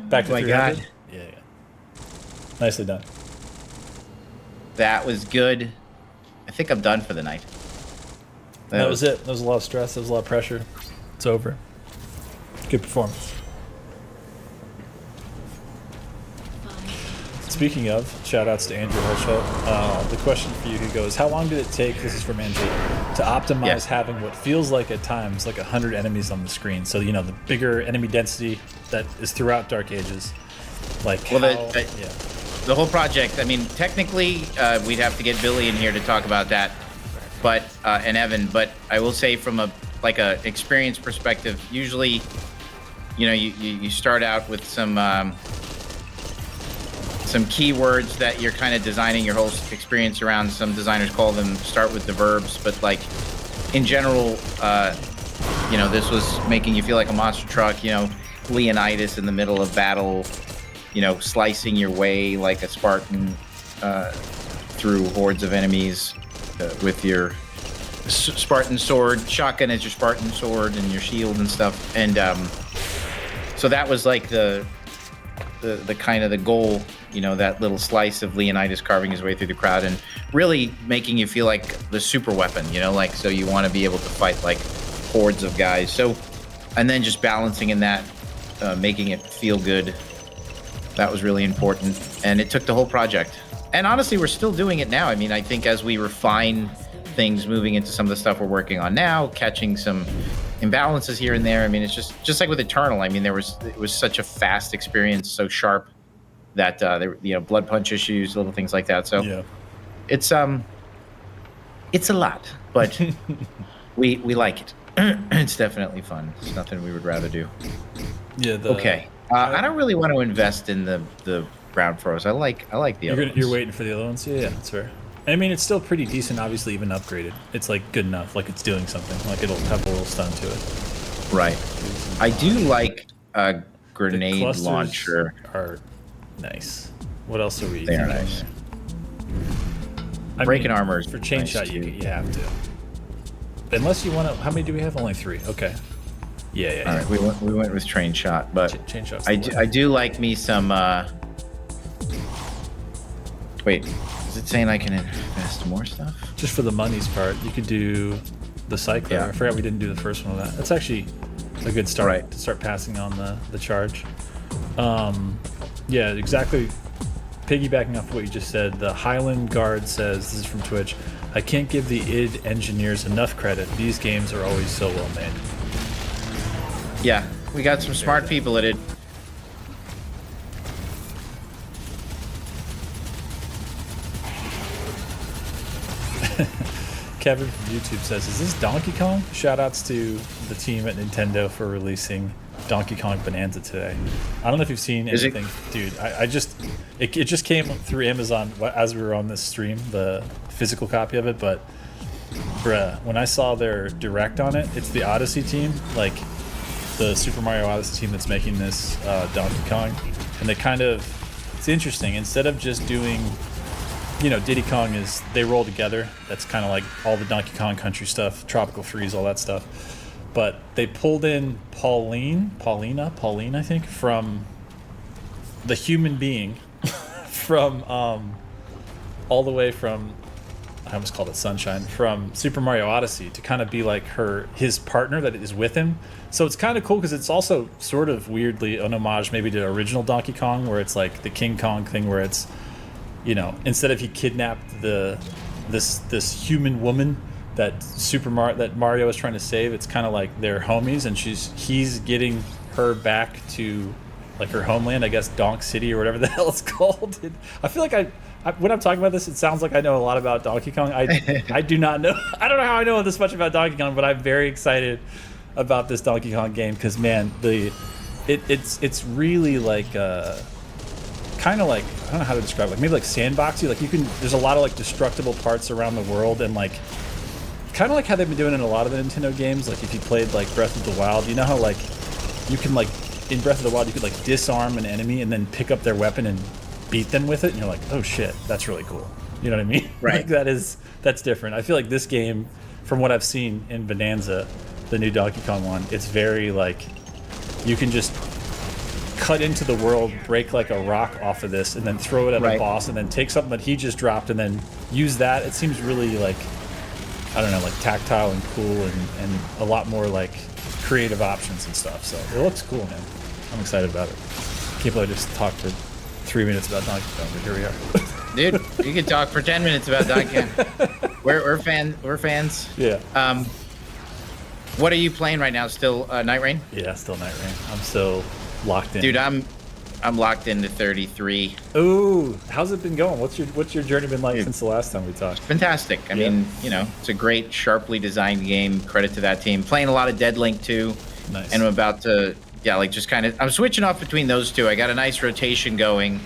Back to my 300. God. Yeah. Nicely done. That was good. I think I'm done for the night. That was it. That was a lot of stress. That was a lot of pressure. It's over. Good performance. Speaking of, shout outs to Andrew Hirschfeld. The question for you, Hugo, is how long did it take, this is from Andrew, to optimize having what feels like at times like 100 enemies on the screen? So, you know, the bigger enemy density that is throughout Dark Ages. Like, well, how, the whole project, I mean, technically, we'd have to get Billy in here to talk about that, but and Evan, but I will say from a experience perspective, usually, you know, you start out with some keywords that you're kind of designing your whole experience around. Some designers call them start with the verbs, but like in general, you know, this was making you feel like a monster truck, you know, Leonidas in the middle of battle, you know, slicing your way like a Spartan through hordes of enemies with your Spartan sword, shotgun as your Spartan sword, and your shield and stuff. And so that was like the kind of the goal, you know, that little slice of Leonidas carving his way through the crowd and really making you feel like the super weapon, you know, like, so you want to be able to fight like hordes of guys. So, and then just balancing in that, making it feel good. That was really important. And it took the whole project. And honestly, we're still doing it now. I mean, I think as we refine things, moving into some of the stuff we're working on now, catching some imbalances here and there. I mean, it's just like with Eternal. I mean, it was such a fast experience, so sharp that there, you know, blood punch issues, little things like that. So yeah. It's a lot, but we like it. It's definitely fun. It's nothing we would rather do. Yeah. Okay. I don't really want to invest in the Ground Throws. I like the other ones. You're waiting for the other ones? Yeah, that's fair. I mean, it's still pretty decent, obviously, even upgraded. It's, like, good enough. Like, it's doing something. Like, it'll have a little stun to it. Right. I do like a grenade launcher. Are nice. What else are we? They are nice. Breaking armor is for chain nice shot. too. You have to. Unless you want to. How many do we have? Only 3. Okay. Yeah. All right. We went with train shot, but chain shot. I do like me some. Wait. Is it saying I can invest more stuff? Just for the money's part, you could do the Cycler. Yeah. I forgot we didn't do the first one of that. That's actually a good start Right. to start passing on the charge. Yeah, exactly. Piggybacking off what you just said, the Highland Guard says, this is from Twitch, I can't give the id engineers enough credit. These games are always so well made. Yeah, we got some smart people at it. Kevin from YouTube says, is this Donkey Kong? Shoutouts to the team at Nintendo for releasing Donkey Kong Bonanza today. I don't know if you've seen anything. Dude, I just... It just came through Amazon as we were on this stream, the physical copy of it, but... Bruh, when I saw their direct on it, it's the Odyssey team, like the Super Mario Odyssey team that's making this Donkey Kong. And they kind of... It's interesting. Instead of just doing... You know, Diddy Kong is, they roll together. That's kind of like all the Donkey Kong Country stuff, Tropical Freeze, all that stuff. But they pulled in Pauline, I think, from the human being, from all the way from I almost called it Sunshine, from Super Mario Odyssey to kind of be like his partner that is with him. So it's kind of cool because it's also sort of weirdly an homage maybe to original Donkey Kong, where it's like the King Kong thing, where it's, you know, instead of he kidnapped this human woman that Mario is trying to save, it's kind of like they're homies, and he's getting her back to like her homeland, I guess Donk City or whatever the hell it's called. I feel like when I'm talking about this, it sounds like I know a lot about Donkey Kong. I do not know. I don't know how I know this much about Donkey Kong, but I'm very excited about this Donkey Kong game because, man, it's really like kind of like, I don't know how to describe it, like maybe like sandboxy. Like there's a lot of like destructible parts around the world, and like kind of like how they've been doing in a lot of the Nintendo games. Like if you played like Breath of the Wild, you know how like you can like in Breath of the Wild you could like disarm an enemy and then pick up their weapon and beat them with it, and you're like, oh shit, that's really cool. You know what I mean? Right. Like that's different. I feel like this game, from what I've seen in Bonanza, the new Donkey Kong one, it's very like you can just cut into the world, break like a rock off of this, and then throw it at a boss, and then take something that he just dropped and then use that. It seems really like, I don't know, like tactile and cool, and a lot more like creative options and stuff. So it looks cool, man. I'm excited about it. Can't believe I just talked for 3 minutes about Donkey Kong, but here we are. Dude, you could talk for 10 minutes about Donkey Kong. We're fans. Yeah. What are you playing right now? Still Night Rain? Yeah, still Night Rain. I'm still locked in. Dude, I'm locked into 33. Ooh, how's it been going? What's your journey been like since the last time we talked? Fantastic. I mean, you know, it's a great, sharply designed game. Credit to that team. Playing a lot of Dead Link too. Nice. And I'm about to, like just kind of, I'm switching off between those two. I got a nice rotation going.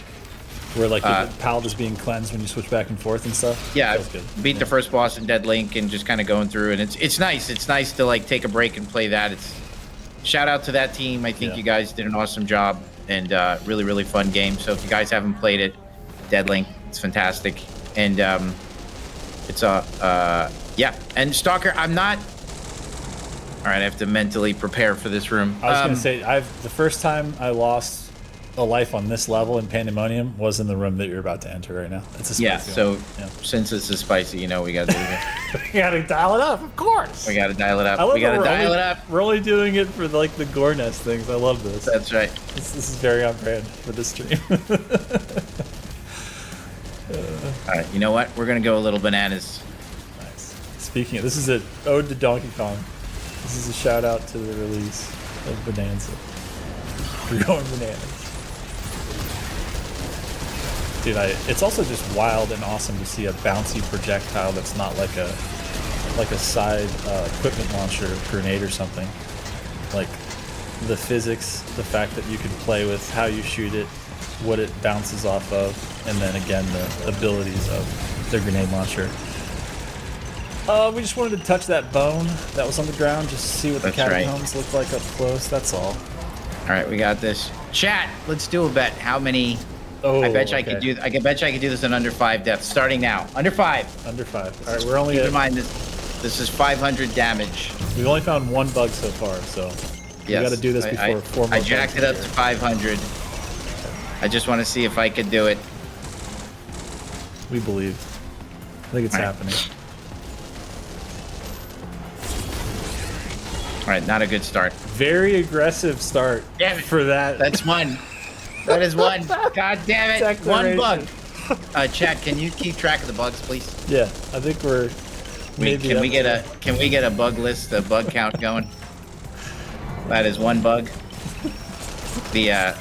Where like the palette is being cleansed when you switch back and forth and stuff. Yeah, Feels good. beat the first boss in Dead Link and just kind of going through, and it's nice. It's nice to like take a break and play that. It's shout out to that team. I think you guys did an awesome job, and really fun game. So if you guys haven't played it, Dead Link, it's fantastic, and it's and Stalker. I'm not. All right, I have to mentally prepare for this room. I was gonna say the first time I lost a life on this level in Pandemonium was in the room that you're about to enter right now. It's a spicy one. Since it's a spicy, you know, we got to do it. We gotta dial it up, of course. We got to dial it up. We got to dial it up. We're only doing it for like the gore nest things. I love this. That's right. This is very on brand for this stream. All right, you know what? We're gonna go a little bananas. Nice. Speaking of, this is an ode to Donkey Kong. This is a shout out to the release of Bonanza. We're going bananas. Dude, it's also just wild and awesome to see a bouncy projectile that's not like a side equipment launcher grenade or something. Like the physics, the fact that you can play with how you shoot it, what it bounces off of, and then again the abilities of the grenade launcher. We just wanted to touch that bone that was on the ground, just to see what the catacombs look like up close. That's all. All right, we got this. Chat, let's do a bet. How many? Oh, I bet you I could do. I bet you I could do this in under 5 deaths. Starting now, under 5. Under 5. All right, we're only. Keep in mind this is 500 damage. We've only found 1 bug so far, so we got to do this before 4 more. I jacked it up to 500. I just want to see if I could do it. We believe. I think it's happening. All right, not a good start. Very aggressive start for that. That's 1. That is 1. God damn it. 1 bug. Chat, can you keep track of the bugs, please? Yeah, I think we're. Can we get a bug list, a bug count going? That is 1 bug. The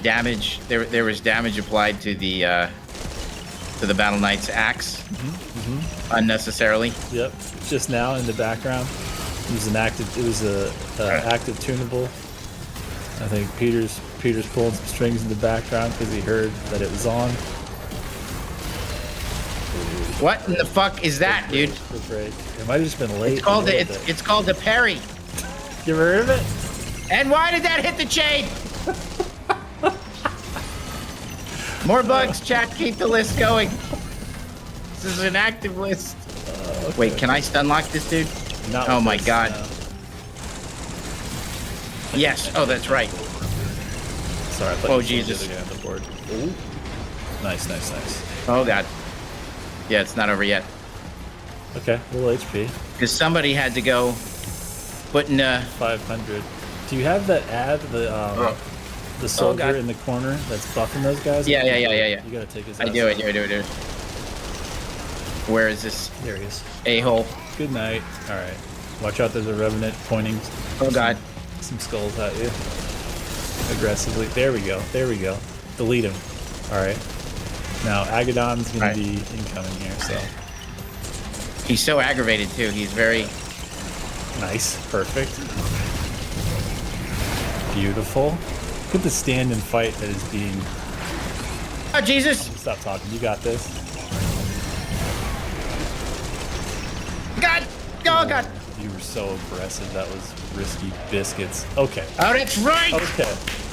damage there was damage applied to the Battle Knight's axe unnecessarily. Yep, just now in the background. It was an active. It was a active tunable. I think Peter's pulling some strings in the background because he heard that it was on. What in the fuck is that, dude? The break. It might have just been late. It's called a parry. You ever heard of it? And why did that hit the chain? More bugs, chat. Keep the list going. This is an active list. Okay. Wait, can I stun lock this dude? Not oh my god. No. Yes. Oh, that's right. Sorry. I thought oh you Jesus. The guy on the board. Ooh. Nice. Oh god. Yeah, it's not over yet. Okay, a little HP. Because somebody had to go put in 500. Do you have that ad, the soldier God. in the corner that's buffing those guys? Yeah. You gotta take his I ass do it. out. Where is this There he is. a-hole? Good night. All right. Watch out. There's a revenant pointing Oh God. some skulls at you aggressively. There we go. Delete him. All right. Now Agadon's gonna Right. be incoming here. So He's so aggravated too. He's very. nice. Perfect. Beautiful. Look at the stand and fight that is being. Oh Jesus! Stop talking. You got this. God! Oh God! You were so aggressive. That was risky biscuits. Okay. Oh, that's right.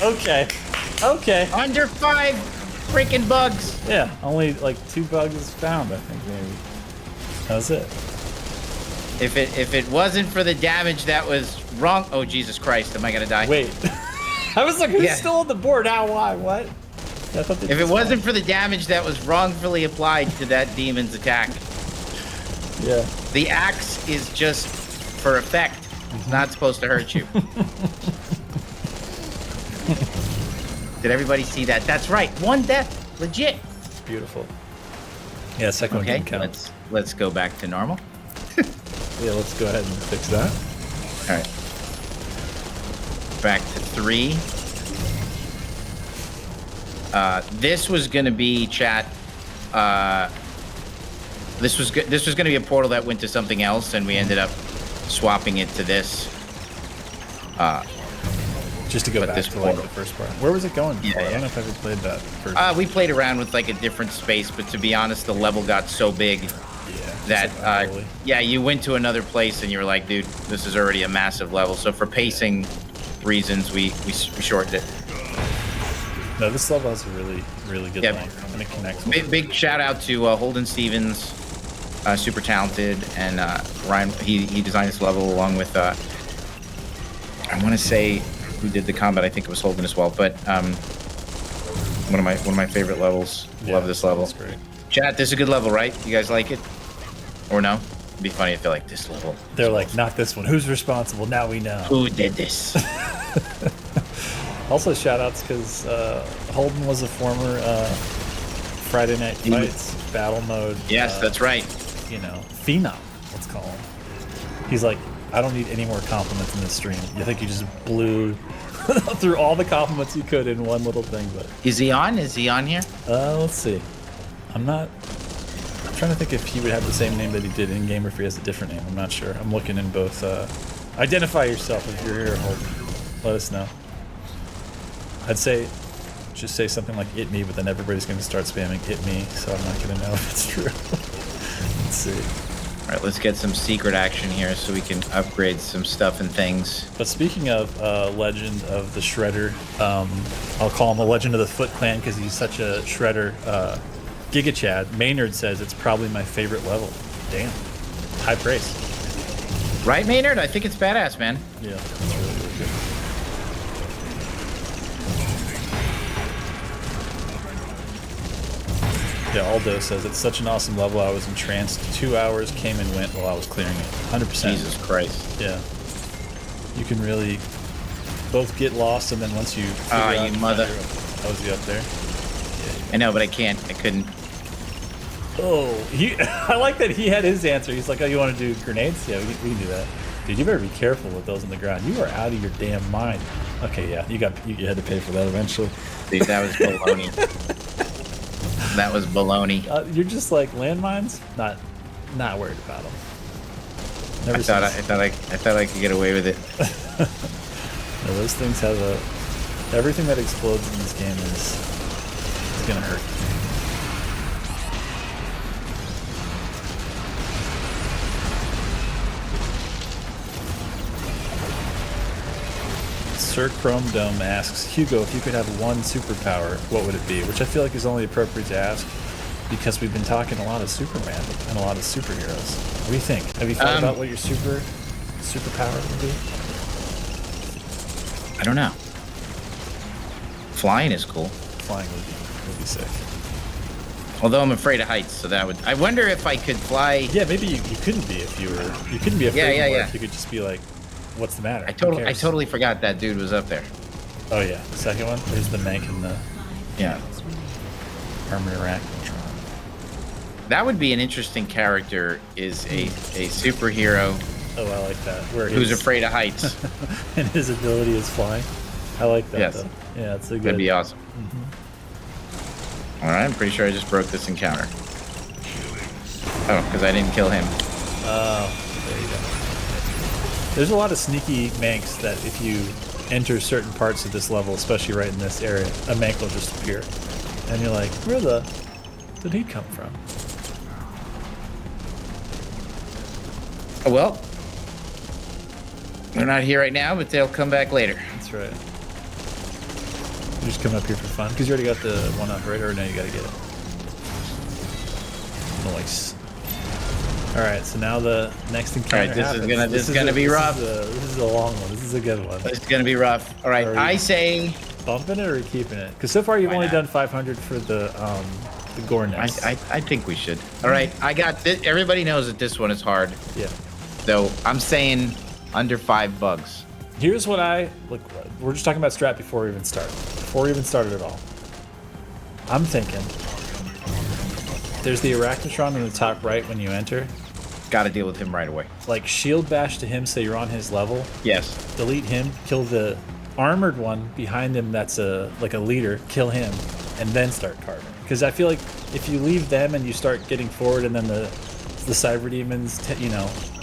Okay. Under 5 freaking bugs. Yeah, only like 2 bugs found, I think, maybe. That was it. If it wasn't for the damage that was wrong. Oh Jesus Christ! Am I gonna die? Wait. I was like, who's Yeah. still on the board? How? Why? What? I thought they If it just wasn't for the damage that was wrongfully applied to that demon's attack, won. Yeah. the axe is just for effect. It's not supposed to hurt you. Did everybody see that? That's right. 1 death. Legit. Beautiful. Yeah, second one Okay, didn't count. let's go back to normal. Yeah, let's go ahead and fix that. All right. Back to 3. This was gonna be chat. This was gonna be a portal that went to something else, and we ended up swapping it to this. Just to go But back this to like portal. the first part. Where was it going? Yeah, before? I yeah. don't know if I ever played that first. We played around with like a different space, but to be honest, the level got so big Yeah. that just like Napoli. yeah, you went to another place and you were like, dude, this is already a massive level. So for pacing reasons, we shortened it. No, this level has a really good Yeah. length, and it connects. Big shout out to Holden Stevens, super talented, and Ryan. He designed this level along with I want to say who did the combat. I think it was Holden as well. But one of my favorite levels. Yeah, Love this level. That's great. Chat, this is a good level, right? You guys like it? Or no? It'd be funny if they're like this level. They're like, not this one. Who's responsible? Now we know. Who did this? Also, shout outs because Holden was a former Friday Night He was- Fights battle mode. Yes, that's right. You know, phenom, let's call him. He's like, I don't need any more compliments in this stream. You think you just blew through all the compliments you could in one little thing, but Is he on? Is he on here? let's see. I'm trying to think if he would have the same name that he did in game or if he has a different name. I'm not sure. I'm looking in both. Identify yourself if you're here, Holden. Let us know. I'd say, just say something like "it me," but then everybody's going to start spamming "it me," so I'm not going to know if it's true. Let's see. All right, let's get some secret action here so we can upgrade some stuff and things. But speaking of Legend of the Shredder, I'll call him the Legend of the Foot Clan because he's such a Shredder. Giga Chad Maynard says it's probably my favorite level. Damn, high praise. Right, Maynard? I think it's badass, man. Yeah, it's really good. Yeah, Aldo says it's such an awesome level. I was entranced. 2 hours came and went while I was clearing it. 100%. Jesus Christ. Yeah. You can really both get lost, and then once you figure Ah, out you mother. how was he up there? I know, but I can't. I couldn't. Oh, I like that he had his answer. He's like, "Oh, you want to do grenades? Yeah, we can do that." Dude, you better be careful with those on the ground. You are out of your damn mind. Okay, yeah, you had to pay for that eventually. Dude, that was baloney. That was baloney. You're just like landmines. Not worried about them. I thought I could get away with it. No, those things have everything that explodes in this game is gonna hurt. Sir Chrome Dome asks, Hugo, if you could have one superpower, what would it be? Which I feel like is only appropriate to ask because we've been talking a lot of Superman and a lot of superheroes. What do you think? Have you thought about what your superpower would be? I don't know. Flying is cool. Flying would be sick. Although I'm afraid of heights, so that would. I wonder if I could fly. Yeah, maybe you couldn't be if you were. You couldn't be afraid Yeah, more yeah. if you could just be like, "What's the matter?" I Who cares? totally forgot that dude was up there. Oh yeah, the second one. There's the Mank and the Yeah. Armored Arachnotron. That would be an interesting character. Is a superhero Oh, I like that. Where who's his- afraid of heights. and his ability is flying. I like that. Yes. Though. Yeah, it's a good. That'd be awesome. All right, I'm pretty sure I just broke this encounter. Oh, because I didn't kill him. Oh, there you go. There's a lot of sneaky Manks that if you enter certain parts of this level, especially right in this area, a Mank will just appear. And you're like, where the did he come from? Oh, well, they're not here right now, but they'll come back later. That's right. You just come up here for fun? Because you already got the one up, right? Or no, you gotta get it. Nice. Alright, so now the next encounter Alright, this is happens. this is gonna be rough. This is a long one. This is a good one. It's gonna be rough. All right, Are I you- say Bumping it or are you keeping it? Because so far you've Why only not? done 500 for the gore nest. I think we should. All right, I got this. Everybody knows that this one is hard, Yeah. so I'm saying under 5 bugs. Here's what I look. We're just talking about strat before we even start. Before we even started at all. I'm thinking. There's the Arachnotron in the top right when you enter. Got to deal with him right away. Like shield bash to him, say you're on his level. Yes. Delete him, kill the armored one behind him that's like a leader, kill him, and then start carving. Because I feel like if you leave them and you start getting forward, and then the cyber demons,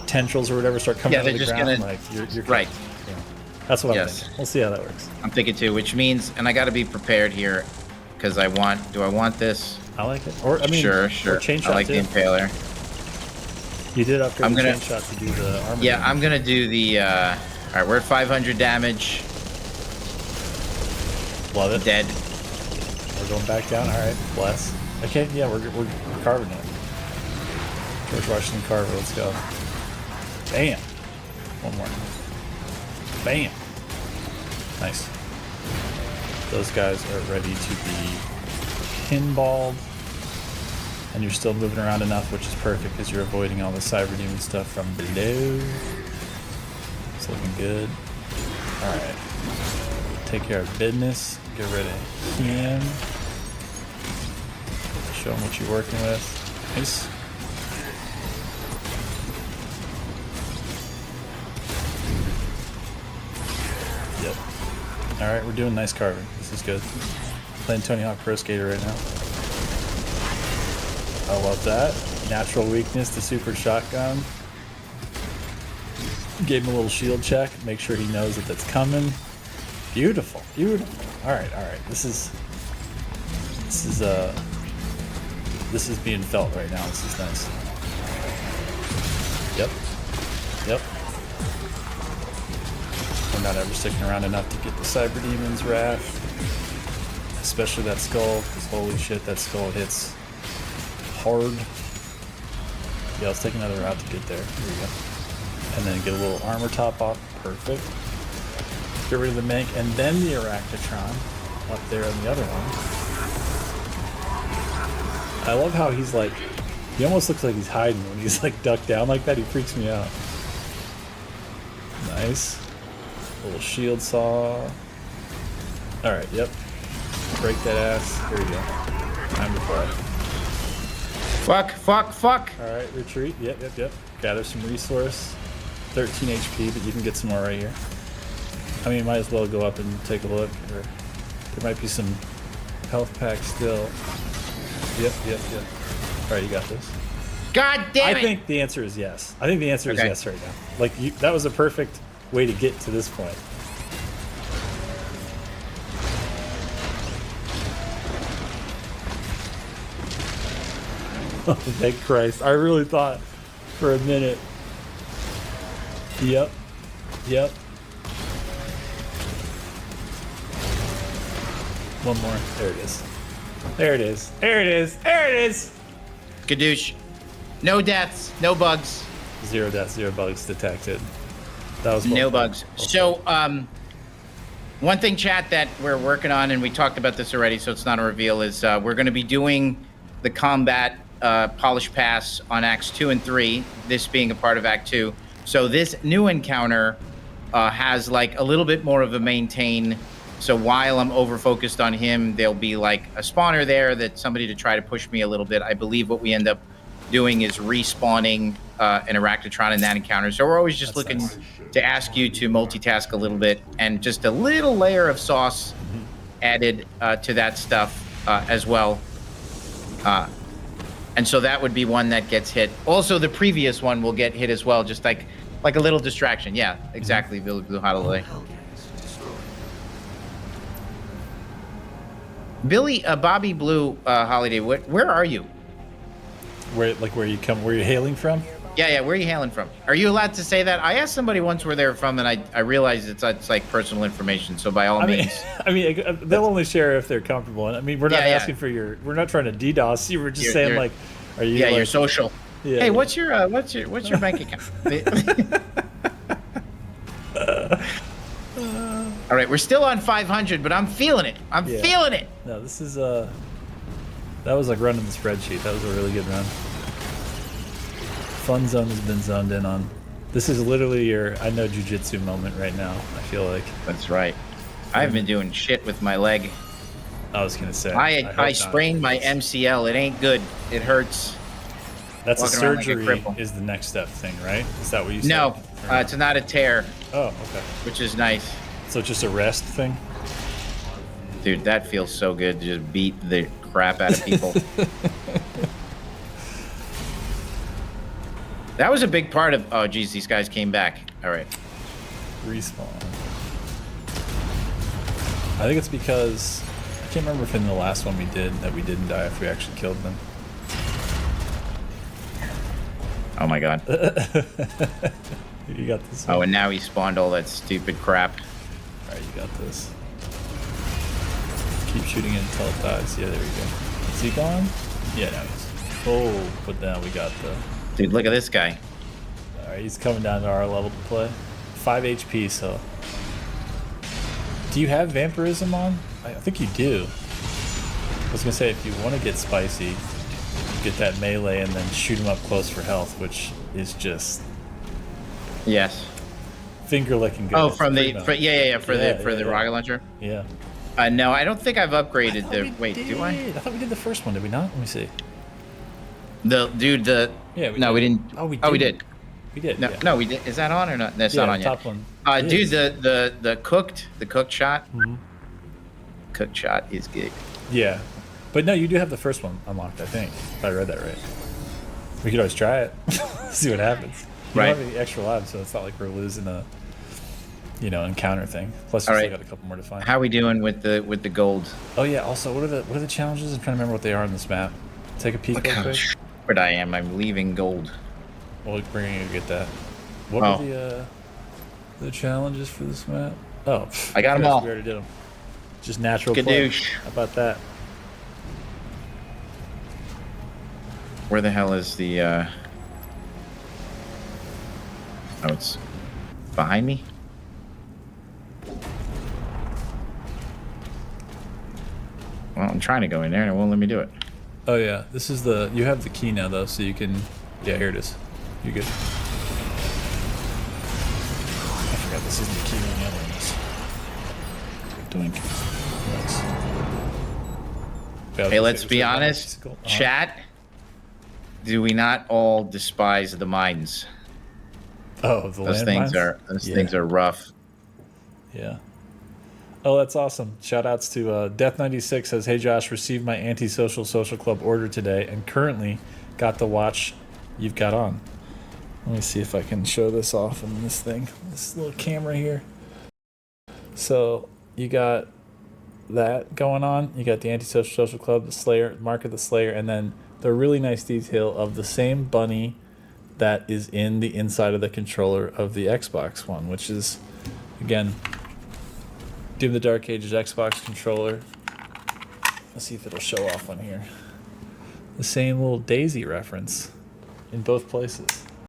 tendrils or whatever start coming Yeah, out they're of the just ground, gonna- like you're Right. Yeah. That's what I'm Yes. thinking. We'll see how that works. I'm thinking too, which means, and I got to be prepared here, because I want. Do I want this? I like it. Or I mean, Sure. Or chain I shot like too. the impaler. You did upgrade I'm the gonna- chain shot to do the armor. Yeah, damage. I'm gonna do the. All right, we're at 500 damage. Love it. Dead. We're going back down. All right, bless. Okay, yeah, we're carving it. George Washington Carver, let's go. Bam. One more. Bam. Nice. Those guys are ready to be pinballed. And you're still moving around enough, which is perfect because you're avoiding all the cyber demon stuff from below. It's looking good. Alright. Take care of business. Get rid of him. Show him what you're working with. Nice. Yep. Alright, we're doing nice carving. This is good. Playing Tony Hawk Pro Skater right now. I love that. Natural weakness to super shotgun. Gave him a little shield check. Make sure he knows that that's coming. Beautiful, beautiful. All right, all right. This is being felt right now. This is nice. Yep. Yep. We're not ever sticking around enough to get the Cyber Demon's Wrath. Especially that skull, because holy shit, that skull hits hard. Yeah, let's take another route to get there. Here we go. And then get a little armor top off. Perfect. Get rid of the Mank, and then the Arachnotron up there on the other one. I love how he's like, he almost looks like he's hiding when he's like ducked down like that. He freaks me out. Nice. Little shield saw. Alright, yep. Break that ass. Here we go. Time to play. Fuck, fuck, fuck. Alright, retreat. Yep, yep, yep. Gather some resource. 13 HP, but you can get some more right here. I mean, might as well go up and take a look. Or there might be some health packs still. Yep, yep, yep. Alright, you got this. God damn it. I think the answer is yes. I think the answer is Okay. yes right now. Like, that was a perfect way to get to this point. Oh, thank Christ. I really thought for a minute. Yep. Yep. One more. There it is. There it is. There it is. There it is. Gadoosh. No deaths, no bugs, 0 deaths, 0 bugs detected. That was no well played. bugs. Well So, one thing, chat, that we're working on, and we talked about this already, so it's not a reveal, is we're going to be doing the combat polish pass on acts 2 and 3. This being a part of Act 2. So this new encounter has like a little bit more of a maintain. So while I'm over focused on him, there'll be like a spawner there that somebody to try to push me a little bit. I believe what we end up doing is respawning an Arachnotron in that encounter. So we're always just That's looking nice. to ask you to multitask a little bit, and just a little layer of sauce added to that stuff as well. And so that would be one that gets hit. Also, the previous one will get hit as well, just like a little distraction. Yeah, exactly. Blue Holiday. Billy, Bobby Blue Holiday, where are you? Where you're hailing from? Yeah. Where are you hailing from? Are you allowed to say that? I asked somebody once where they're from, and I realized it's like personal information. So by all means, They'll only share if they're comfortable. And I mean, we're not Yeah. asking for we're not trying to DDoS you. We're just saying You're- like, are you? yeah, like, your social. Yeah. Hey, what's your bank account? All right, we're still on 500, but I'm feeling it. I'm Yeah. feeling it. No, this is that was like running the spreadsheet. That was a really good run. Fun zone has been zoned in on. This is literally your I know jujitsu moment right now. I feel like. That's right. I've been doing shit with my leg. I was gonna say. I hope not. sprained my MCL. It ain't good. It hurts. That's a walking around like a surgery. cripple. Is the next step thing, right? Is that what you said? No, it's not a tear, Oh, okay. which is nice. So it's just a rest thing. Dude, that feels so good to just beat the crap out of people. That was a big part of. Oh, geez, these guys came back. All right. Respawn. I think it's because I can't remember if in the last one we didn't die if we actually killed them. Oh my god. You got this. Oh, and now he spawned all that stupid crap. All right, you got this. Keep shooting it until it dies. Yeah, there we go. Is he gone? Yeah, now he's. Oh, but now we got the. Dude, look at this guy. All right, he's coming down to our level to play. 5 HP, so. Do you have vampirism on? I think you do. I was gonna say if you want to get spicy, get that melee and then shoot him up close for health, which is just Yes. finger licking good. Oh, It's from pretty the much- for Yeah, the rocket launcher. Yeah. No, I don't think I've upgraded thought the. we Wait, do I? did. I thought we did the first one. Did we not? Let me see. Yeah. No, we didn't. Oh, we did. Oh, we did. We did. No, yeah. no, we did. Is that on or not? That's Yeah, not on top yet. one. Dude, is. the cooked shot. Mhm. Cooked shot is good. Yeah, but no, you do have the first one unlocked. I think if I read that right. We could always try it, see what happens. You Right. don't have any extra lives, so it's not like we're losing a, encounter thing. Plus, we All still right. got a couple more to find. How we doing with the gold? Oh yeah. Also, what are the challenges? I'm trying to remember what they are on this map. Take a peek Look real how quick. stupid I am. I'm leaving gold. We'll bring you to get that. What Oh. were the challenges for this map? Oh, I got 'em yes, all. We already did them. Just natural play. Skadoosh. How about that? Where the hell is the? Oh, it's behind me. Well, I'm trying to go in there and it won't let me do it. Oh yeah, this is you have the key now though, so you can. Yeah, here it is. You're good. I forgot this isn't the key on the other one. Doink. Nice. Hey, let's be honest, chat. Do we not all despise the mines? Oh, the Those landmines? things are rough. Yeah. Oh, that's awesome. Shout outs to Death96 says, "Hey Josh, received my antisocial social club order today and currently got the watch you've got on." Let me see if I can show this off in this thing. This little camera here. So you got that going on. You got the antisocial social club, the Slayer, Mark of the Slayer, and then the really nice detail of the same bunny that is in the inside of the controller of the Xbox One, which is, again, Doom the Dark Ages Xbox controller. Let's see if it'll show off on here. The same little Daisy reference in both places.